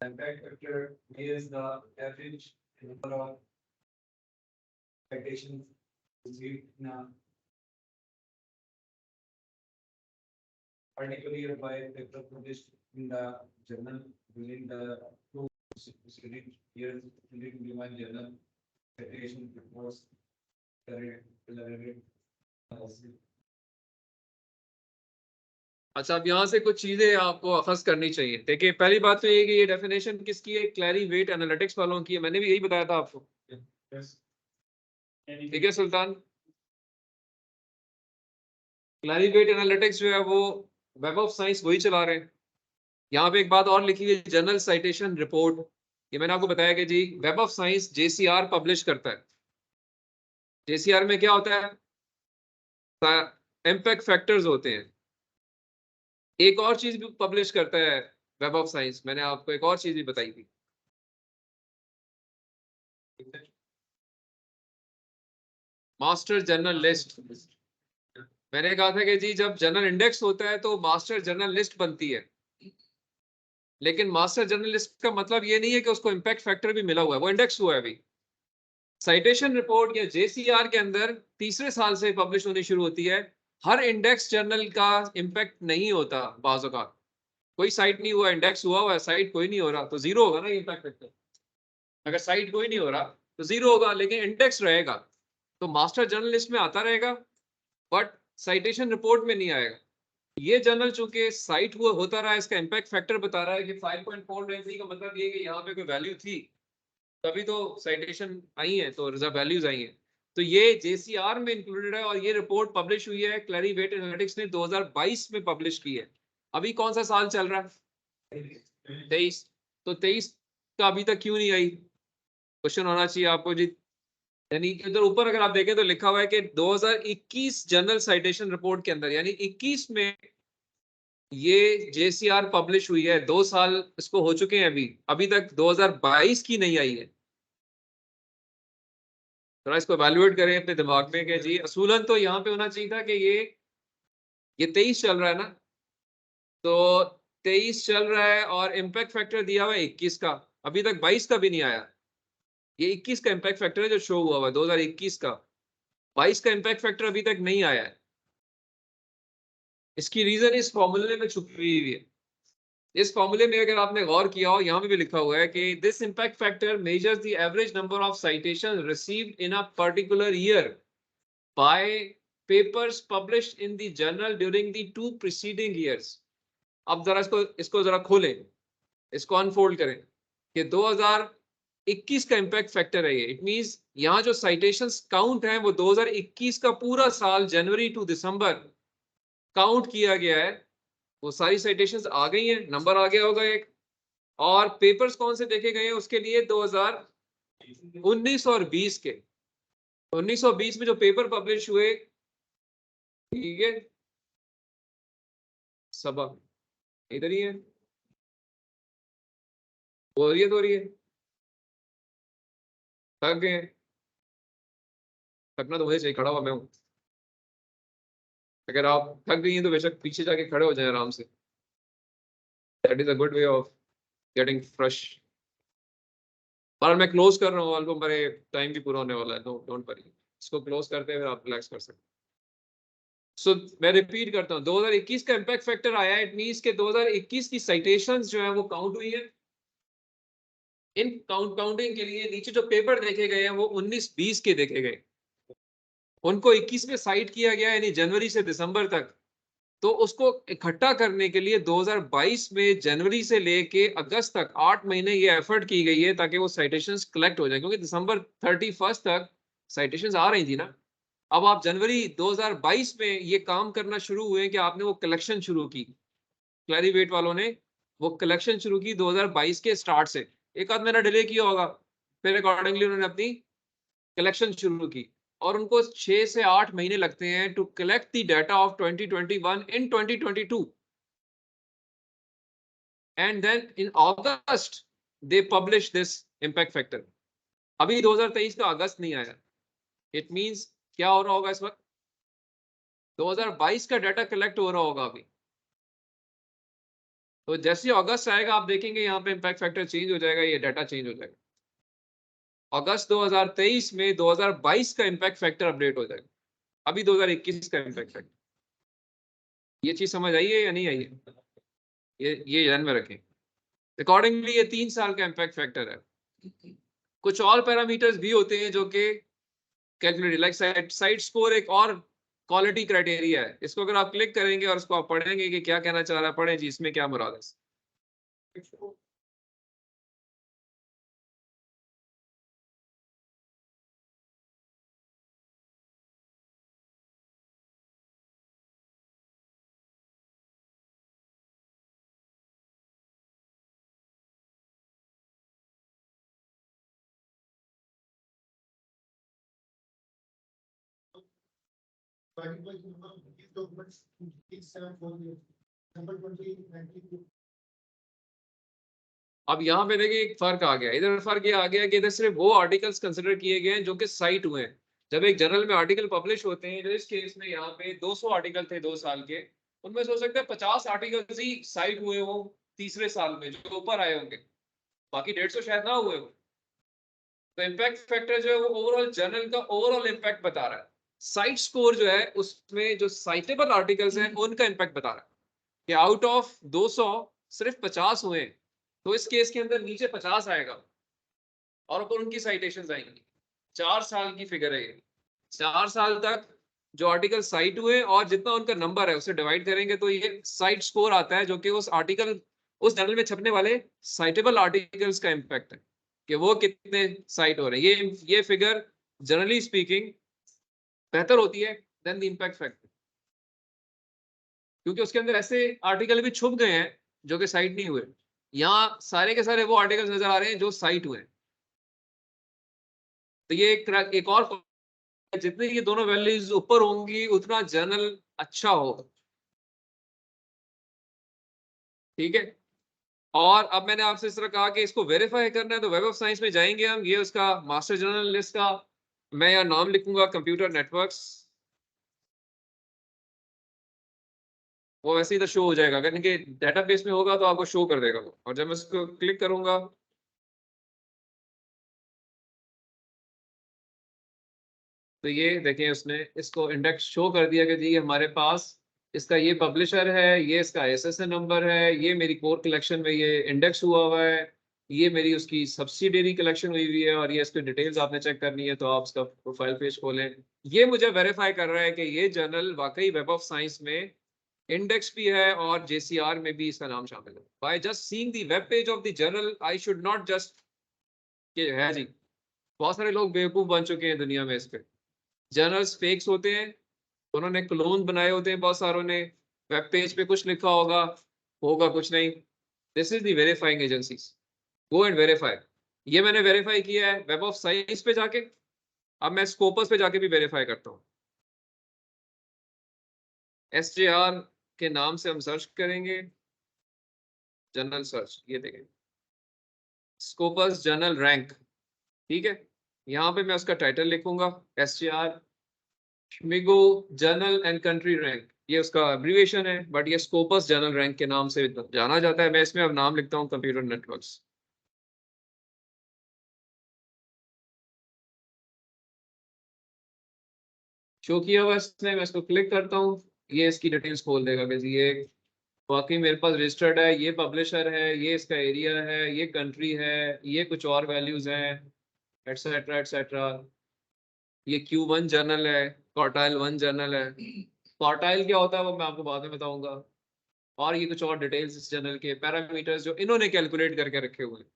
Impact factor is the average number of citations received in a particular year by paper published in the journal within the two preceding years, including the one journal citation reports carried. अच्छा, अब यहाँ से कुछ चीजें आपको अखज करनी चाहिए। देखिए पहली बात तो ये कि ये डेफिनेशन किसकी है, क्लैरीवेट एनालिटिक्स वालों की है, मैंने भी यही बताया था आपको। ठीक है सुल्तान, क्लैरीवेट एनालिटिक्स जो है वो वेब ऑफ साइंस वही चला रहे हैं। यहाँ पे एक बात और लिखी है, जनरल साइटेशन रिपोर्ट, ये मैंने आपको बताया कि जी वेब ऑफ साइंस जेसीआर पब्लिश करता है। जेसीआर में क्या होता है, इम्पैक्ट फैक्टर्स होते हैं। एक और चीज भी पब्लिश करता है वेब ऑफ साइंस, मैंने आपको एक और चीज भी बताई थी, मास्टर जर्नल लिस्ट। मैंने कहा था कि जी जब जर्नल इंडेक्स होता है तो मास्टर जर्नल लिस्ट बनती है, लेकिन मास्टर जर्नल लिस्ट का मतलब ये नहीं है कि उसको इम्पैक्ट फैक्टर भी मिला हुआ है, वो इंडेक्स हुआ है अभी। साइटेशन रिपोर्ट या जेसीआर के अंदर तीसरे साल से पब्लिश होनी शुरू होती है। हर इंडेक्स जर्नल का इम्पैक्ट नहीं होता, बाज़ औक़ात कोई साइट नहीं हुआ, इंडेक्स हुआ है, साइट कोई नहीं हो रहा तो जीरो होगा ना इम्पैक्ट फैक्टर। अगर साइट कोई नहीं हो रहा तो जीरो होगा, लेकिन इंडेक्स रहेगा तो मास्टर जर्नल लिस्ट में आता रहेगा, बट साइटेशन रिपोर्ट में नहीं आएगा। ये जर्नल चूंकि साइट हुआ होता रहा है, इसका इम्पैक्ट फैक्टर बता रहा है कि 5.493 का मतलब ये कि यहाँ पे कोई वैल्यू थी तभी तो साइटेशन आई है, तो रिजर्व वैल्यूज आई हैं। तो ये जेसीआर में इंक्लूडेड है और ये रिपोर्ट पब्लिश हुई है, क्लैरीवेट एनालिटिक्स ने 2022 में पब्लिश की है। अभी कौन सा साल चल रहा है, 23, तो 23 का अभी तक क्यों नहीं आई, क्वेश्चन होना चाहिए आपको जी। यानी इधर ऊपर अगर आप देखें तो लिखा हुआ है कि 2021 जनरल साइटेशन रिपोर्ट के अंदर, यानी 21 में ये JCR पब्लिश हुई है, 2 साल इसको हो चुके हैं, अभी तक 2022 की नहीं आई है। थोड़ा इसको एवेल्युएट करें अपने दिमाग में कि जी असूलन तो यहाँ पे होना चाहिए था कि ये 23 चल रहा है ना, तो 23 चल रहा है और इम्पैक्ट फैक्टर दिया हुआ है 21 का, अभी तक 22 का भी नहीं आया। ये 21 का इम्पैक्ट फैक्टर है जो शो हुआ हुआ है 2021 का, 22 का इम्पैक्ट फैक्टर अभी तक नहीं आया है। इसकी रीजन इस फॉर्मूले में छुपी हुई है। इस फॉर्मूले में अगर आपने गौर किया हो, यहाँ पे भी लिखा हुआ है कि this impact factor measures the average number of citation received in a particular year by papers published in the journal during the 2 preceding years. अब जरा इसको जरा खोलें, इसको अनफोल्ड करें कि 2021 का इम्पैक्ट फैक्टर है ये। इट मींस यहाँ जो साइटेशंस काउंट है वो 2021 का पूरा साल जनवरी टू दिसंबर काउंट किया गया है। वो सारी साइटेशंस आ गई हैं, नंबर आ गया होगा एक, और पेपर्स कौन से देखे गए हैं उसके लिए 2019 और 20 के। 1920 में जो पेपर पब्लिश हुए, ठीक है, सबा इधर ही है, हो रही है तो रही है, थक गए हैं। थकना तो मुझे चाहिए, खड़ा हुआ मैं हूँ। अगर आप थक गई हैं तो बेशक पीछे जाके खड़े हो जाएं आराम से। That is a good way of getting fresh. और मैं क्लोज कर रहा हूँ एल्बम, मेरे टाइम भी पूरा होने वाला है, डोंट वरी। इसको क्लोज करते हैं फिर आप रिलैक्स कर सकते हैं। सो मैं रिपीट करता हूँ, 2021 का इम्पैक्ट फैक्टर आया, इट मींस के 2021 की साइटेशंस जो है वो काउंट हुई है। इन काउंटिंग के लिए नीचे जो पेपर देखे गए हैं वो 19-20 के देखे गए, उनको 21 में साइट किया गया, यानी जनवरी से दिसंबर तक। तो उसको इकट्ठा करने के लिए 2022 में जनवरी से लेके अगस्त तक 8 महीने ये एफर्ट की गई है ताकि वो साइटेशंस कलेक्ट हो जाए, क्योंकि दिसंबर 31 तक साइटेशंस आ रही थी ना। अब आप जनवरी 2022 में ये काम करना शुरू हुए कि आपने वो कलेक्शन शुरू की, क्लैरीवेट वालों ने वो कलेक्शन शुरू की 2022 के स्टार्ट से। एक आध महीना डिले किया होगा, फिर अकॉर्डिंगली उन्होंने अपनी कलेक्शन शुरू की, और उनको 6 से 8 महीने लगते हैं to collect the data of 2021 in 2022, and then in August they publish this impact factor. अभी 2023 का अगस्त नहीं आया। इट मींस क्या हो रहा होगा इस वक्त, 2022 का डाटा कलेक्ट हो रहा होगा अभी। तो जैसे ही अगस्त आएगा आप देखेंगे यहाँ पे इम्पैक्ट फैक्टर चेंज हो जाएगा, ये डाटा चेंज हो जाएगा। अगस्त 2023 में 2022 का इम्पैक्ट फैक्टर अपडेट हो जाएगा, अभी 2021 का इम्पैक्ट फैक्टर। ये चीज समझ आई है या नहीं आई है, ये ध्यान में रखें। अकॉर्डिंगली ये 3 साल का इम्पैक्ट फैक्टर है। कुछ और पैरामीटर्स भी होते हैं जो कि कैलकुलेटेड, लाइक साइट स्कोर एक और क्वालिटी क्राइटेरिया है। इसको अगर आप क्लिक करेंगे और इसको आप पढ़ेंगे कि क्या कहना चाह रहा है, पढ़ें जी इसमें क्या मुराद है। अब यहाँ पे देखिए एक फर्क आ गया, इधर फर्क ये आ गया कि इधर सिर्फ वो आर्टिकल्स कंसिडर किए गए हैं जो कि साइट हुए हैं। जब एक जर्नल में आर्टिकल पब्लिश होते हैं, जो इस केस में यहाँ पे 200 आर्टिकल थे 2 साल के, उनमें से हो सकता है 50 आर्टिकल्स ही साइट हुए हो तीसरे साल में, जो ऊपर आए होंगे, बाकी 150 शायद ना हुए हो। तो इम्पैक्ट फैक्टर जो है वो ओवरऑल जर्नल का ओवरऑल इम्पैक्ट बता रहा है। साइट स्कोर जो है उसमें जो साइटेबल आर्टिकल्स हैं उनका इम्पैक्ट बता रहा है कि आउट ऑफ 200 सिर्फ 50 हुए हैं। तो इस केस के अंदर नीचे 50 आएगा और ऊपर उनकी साइटेशंस आएंगी। 4 साल की फिगर है ये। 4 साल तक जो आर्टिकल साइट हुए और जितना उनका नंबर है उसे डिवाइड करेंगे तो ये साइट स्कोर आता है, जो कि उस आर्टिकल, उस जर्नल में छपने वाले साइटेबल आर्टिकल्स का इम्पैक्ट है कि वो कितने साइट हो रहे हैं। ये फिगर जनरली स्पीकिंग बेहतर होती है देन द इम्पैक्ट फैक्टर, क्योंकि उसके अंदर ऐसे आर्टिकल भी छुप गए हैं जो कि साइट नहीं हुए। यहाँ सारे के सारे वो आर्टिकल्स नजर आ रहे हैं जो साइट हुए हैं। तो ये एक और, जितनी ये दोनों वैल्यूज ऊपर होंगी उतना जर्नल अच्छा होगा। ठीक है। और अब मैंने आपसे इस तरह कहा कि इसको वेरीफाई करना है तो वेब ऑफ साइंस में जाएंगे हम, ये उसका मास्टर जर्नल लिस्ट का मैं यहाँ नाम लिखूंगा कंप्यूटर नेटवर्क्स, वो वैसे इधर शो हो जाएगा, अगर इनके डेटाबेस में होगा तो आपको शो कर देगा वो। और जब मैं इसको क्लिक करूंगा तो ये देखें उसने इसको इंडेक्स शो कर दिया कि जी हमारे पास इसका ये पब्लिशर है, ये इसका एसएसएन नंबर है, ये मेरी कोर कलेक्शन में ये इंडेक्स हुआ हुआ है, ये मेरी उसकी सब्सिडियरी कलेक्शन हुई हुई है, और ये इसकी डिटेल्स आपने चेक करनी है तो आप उसका प्रोफाइल पेज खोलें। ये मुझे वेरीफाई कर रहा है कि ये जर्नल वाकई वेब ऑफ साइंस में इंडेक्स भी है और जेसीआर में भी इसका नाम शामिल है। By just seeing the web page of the journal I should not just कि है जी। बहुत सारे लोग बेवकूफ बन चुके हैं दुनिया में इस पे। जर्नल्स फेक्स होते हैं, उन्होंने क्लोन बनाए होते हैं बहुत सारों ने, वेब पेज पे कुछ लिखा होगा, होगा कुछ नहीं। This is the verifying agencies, go and verify. ये मैंने वेरीफाई किया है वेब ऑफ साइंस पे जाके, अब मैं स्कोपस पे जाके भी वेरीफाई करता हूँ। एसजेआर के नाम से हम सर्च करेंगे, जनरल सर्च, ये देखें स्कोपस जनरल रैंक, ठीक है। यहाँ पे मैं उसका टाइटल लिखूंगा एसजेआर मिगो जर्नल एंड कंट्री रैंक, ये उसका एब्रीविएशन है, बट ये स्कोपस जर्नल रैंक के नाम से जाना जाता है। मैं इसमें अब नाम लिखता हूँ कंप्यूटर नेटवर्क्स। शो किया हुआ इसने, मैं इसको क्लिक करता हूँ, ये इसकी डिटेल्स खोल देगा कि जी ये वाकई मेरे पास रजिस्टर्ड है, ये पब्लिशर है, ये इसका एरिया है, ये कंट्री है, ये कुछ और वैल्यूज हैं, एटसेट्रा एटसेट्रा। ये Q1 जर्नल है, क्वार्टाइल 1 जर्नल है। क्वार्टाइल क्या होता है वो मैं आपको बाद में बताऊंगा। और ये कुछ और डिटेल्स इस जर्नल के पैरामीटर्स जो इन्होंने कैलकुलेट करके रखे हुए हैं।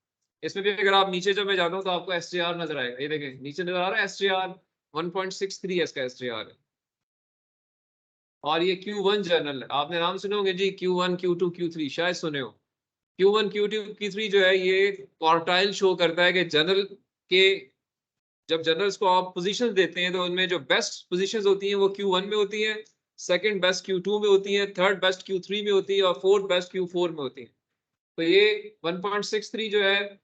इसमें भी अगर आप नीचे जब मैं जाता हूँ तो आपको एसटीआर नजर आएगा, ये देखें नीचे नजर आ रहा है एसटीआर 1.63 है इसका एसटीआर है। और ये Q1 जर्नल है, आपने नाम सुने होंगे जी, Q1 Q2 Q3 शायद सुने हो। Q1 Q2 Q3 जो है ये क्वार्टाइल शो करता है कि जर्नल के, जब जर्नल्स को आप पोजीशंस देते हैं तो उनमें जो बेस्ट पोजीशंस होती हैं वो Q1 में होती हैं, सेकंड बेस्ट Q2 में होती हैं, थर्ड बेस्ट Q3 में होती है, और फोर्थ बेस्ट Q4 में होती है। तो ये 1.63 जो है,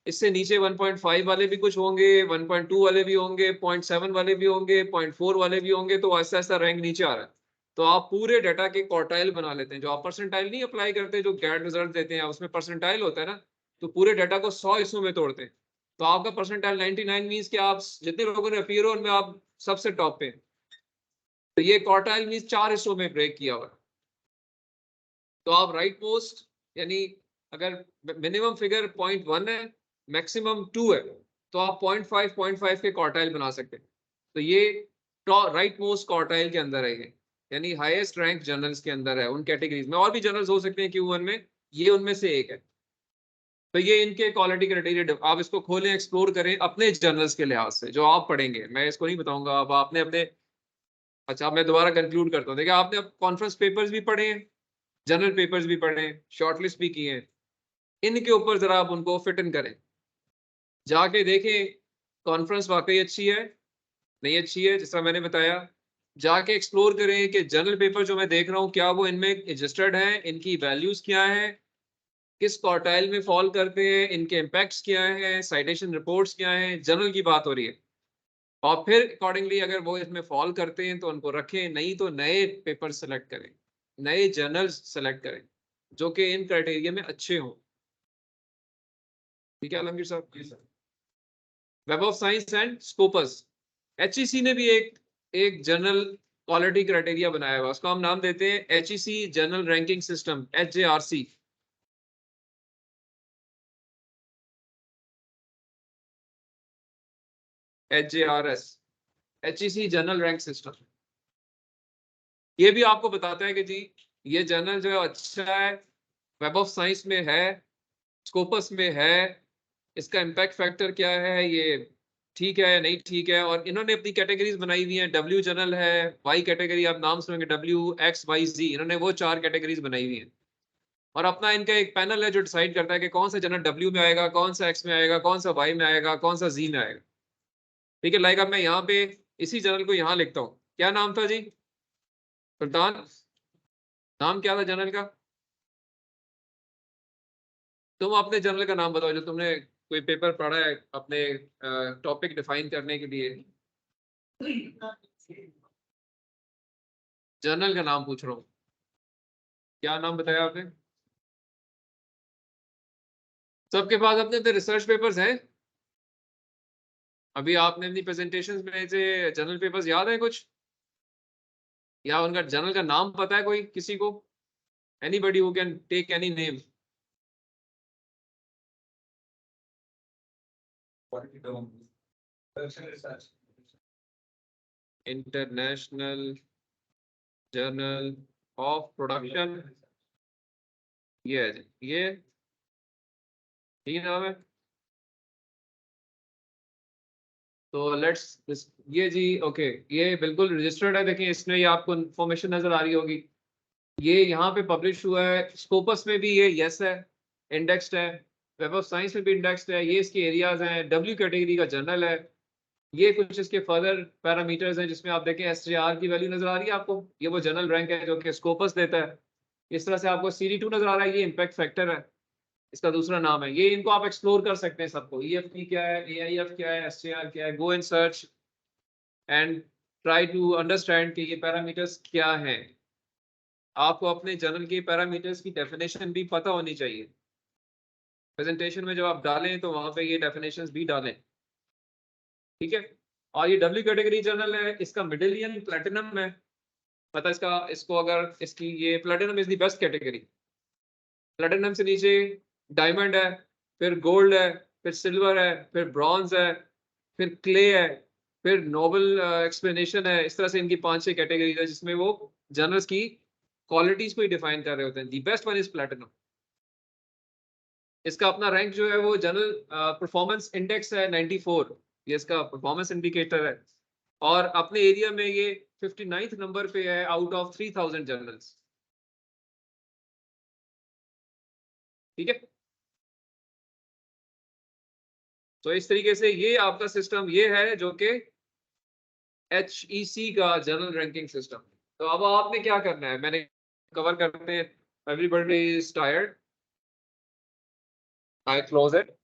इससे नीचे 1.5 वाले भी कुछ होंगे, 1.2 वाले भी होंगे, 0.7 वाले भी होंगे, 0.4 वाले भी होंगे, तो ऐसा ऐसा रैंक नीचे आ रहा है। तो आप पूरे डाटा के क्वार्टाइल बना लेते हैं, जो आप परसेंटाइल नहीं अप्लाई करते, जो गैट रिजल्ट देते हैं उसमें परसेंटाइल होता है ना, तो पूरे डाटा को 100 हिस्सों में तोड़ते हैं। तो आपका परसेंटाइल 99 मीन्स कि आप जितने लोगों ने अपीयर हो उनमें आप सबसे टॉप पे हैं। तो ये क्वार्टाइल मीन्स 4 हिस्सों में ब्रेक किया हुआ है। तो आप राइट मोस्ट, यानी अगर मिनिमम फिगर 0.1 है, मैक्सिमम 2 है, तो आप 0.5 के क्वार्टाइल बना सकते हैं। तो ये राइट मोस्ट क्वार्टाइल के अंदर है ये, यानी हाईएस्ट रैंक जर्नल्स के अंदर है उन कैटेगरीज में। और भी जर्नल्स हो सकते हैं Q1 में, ये उनमें से एक है। तो ये इनके क्वालिटी क्राइटेरिया, आप इसको खोलें, एक्सप्लोर करें अपने जर्नल्स के लिहाज से जो आप पढ़ेंगे, मैं इसको नहीं बताऊंगा। अब आपने अपने, अच्छा मैं दोबारा कंक्लूड करता हूँ, देखिए आपने अब कॉन्फ्रेंस पेपर्स भी पढ़े हैं, जनरल पेपर्स भी पढ़े हैं, शॉर्टलिस्ट भी किए हैं, इनके ऊपर जरा आप उनको फिट इन करें, जाके देखें कॉन्फ्रेंस वाकई अच्छी है नहीं अच्छी है, जिस तरह मैंने बताया। जाके एक्सप्लोर करें कि जनरल पेपर जो मैं देख रहा हूँ क्या वो इनमें रजिस्टर्ड है, इनकी वैल्यूज क्या है, किस क्वार्टाइल में फॉल करते हैं, इनके इम्पैक्ट्स क्या हैं, साइटेशन रिपोर्ट्स क्या हैं, जनरल की बात हो रही है। और फिर अकॉर्डिंगली अगर वो इसमें फॉल करते हैं तो उनको रखें, नहीं तो नए पेपर सेलेक्ट करें, नए जर्नल्स सेलेक्ट करें जो कि इन क्राइटेरिया में अच्छे हों। ठीक है आलमगीर साहब। जी sir. Web of science and Scopus, HEC ने भी एक जनरल क्वालिटी क्राइटेरिया बनाया हुआ, उसको हम नाम देते हैं HEC general ranking system, HJRC। HJRS, HEC general rank system. ये भी आपको बताता है कि जी ये जर्नल जो है अच्छा है, वेब ऑफ साइंस में है, स्कोपस में है, इसका इम्पैक्ट फैक्टर क्या है, ये ठीक है या नहीं ठीक है। और इन्होंने अपनी कैटेगरीज बनाई हुई हैं, W जर्नल है, Y कैटेगरी आप नाम सुनेंगे, WXYZ, इन्होंने वो 4 कैटेगरीज बनाई हुई हैं। और अपना इनका एक पैनल है जो डिसाइड करता है कि कौन सा जर्नल W में आएगा, कौन सा X में आएगा, कौन सा Y में आएगा, कौन सा Z में आएगा। ठीक है, लाइक अब मैं यहाँ पे इसी जर्नल को यहाँ लिखता हूँ, क्या नाम था जी सुल्तान, नाम क्या था जर्नल का? तुम अपने जर्नल का नाम बताओ जो तुमने कोई पेपर पढ़ा है अपने टॉपिक डिफाइन करने के लिए। जर्नल का नाम पूछ रहा हूँ, क्या नाम बताया आपने? सबके पास अपने अपने रिसर्च पेपर्स हैं? अभी आपने अपनी प्रेजेंटेशंस में से जर्नल पेपर्स याद है कुछ, या उनका जर्नल का नाम पता है कोई किसी को? Anybody who can take any name. International journal of production, ये है जी, ये ठीक नाम है। तो लेट्स ये जी ओके, ये बिल्कुल रजिस्टर्ड है। देखिए इसमें ये आपको इंफॉर्मेशन नजर आ रही होगी, ये यहाँ पे पब्लिश हुआ है। स्कोपस में भी ये यस है, इंडेक्स्ड है। वेब ऑफ साइंस में भी इंडेक्स्ड है। ये इसके एरियाज हैं, डब्ल्यू कैटेगरी का जर्नल है। ये कुछ इसके फर्दर पैरामीटर्स हैं जिसमें आप देखें एसटीआर की वैल्यू नजर आ रही है आपको, ये वो जनरल रैंक है जो कि स्कोपस देता है। इस तरह से आपको CD2 नजर आ रहा है, ये इम्पैक्ट फैक्टर है, इसका दूसरा नाम है। ये इनको आप एक्सप्लोर कर सकते हैं सबको। EFT क्या है, AIF क्या है, STR क्या है, go and search and try to understand कि ये पैरामीटर्स क्या हैं। आपको अपने जर्नल के पैरामीटर्स की डेफिनेशन भी पता होनी चाहिए। प्रेजेंटेशन में जब आप डालें तो वहां पे ये डेफिनेशंस भी डालें, ठीक है। और ये डब्ल्यू कैटेगरी जर्नल है, इसका मिडिलियन प्लेटिनम है, मतलब इसको अगर इसकी ये platinum is the best category. Platinum से नीचे डायमंड है, फिर गोल्ड है, फिर सिल्वर है, फिर ब्रॉन्ज है, फिर क्ले है, फिर नोबल एक्सप्लेनेशन है। इस तरह से इनकी 5-6 कैटेगरीज है जिसमें वो जर्नल्स की क्वालिटीज को ही डिफाइन कर रहे होते हैं। The best one is platinum. इसका अपना रैंक जो है वो जनरल परफॉर्मेंस इंडेक्स है 94, ये इसका परफॉर्मेंस इंडिकेटर है। और अपने एरिया में ये 59th नंबर पे है आउट ऑफ 3000 जर्नल्स, ठीक है। तो इस तरीके से ये आपका सिस्टम ये है जो कि HEC का जनरल रैंकिंग सिस्टम। तो अब आपने क्या करना है, मैंने कवर करते हैं। Everybody is tired, I close it.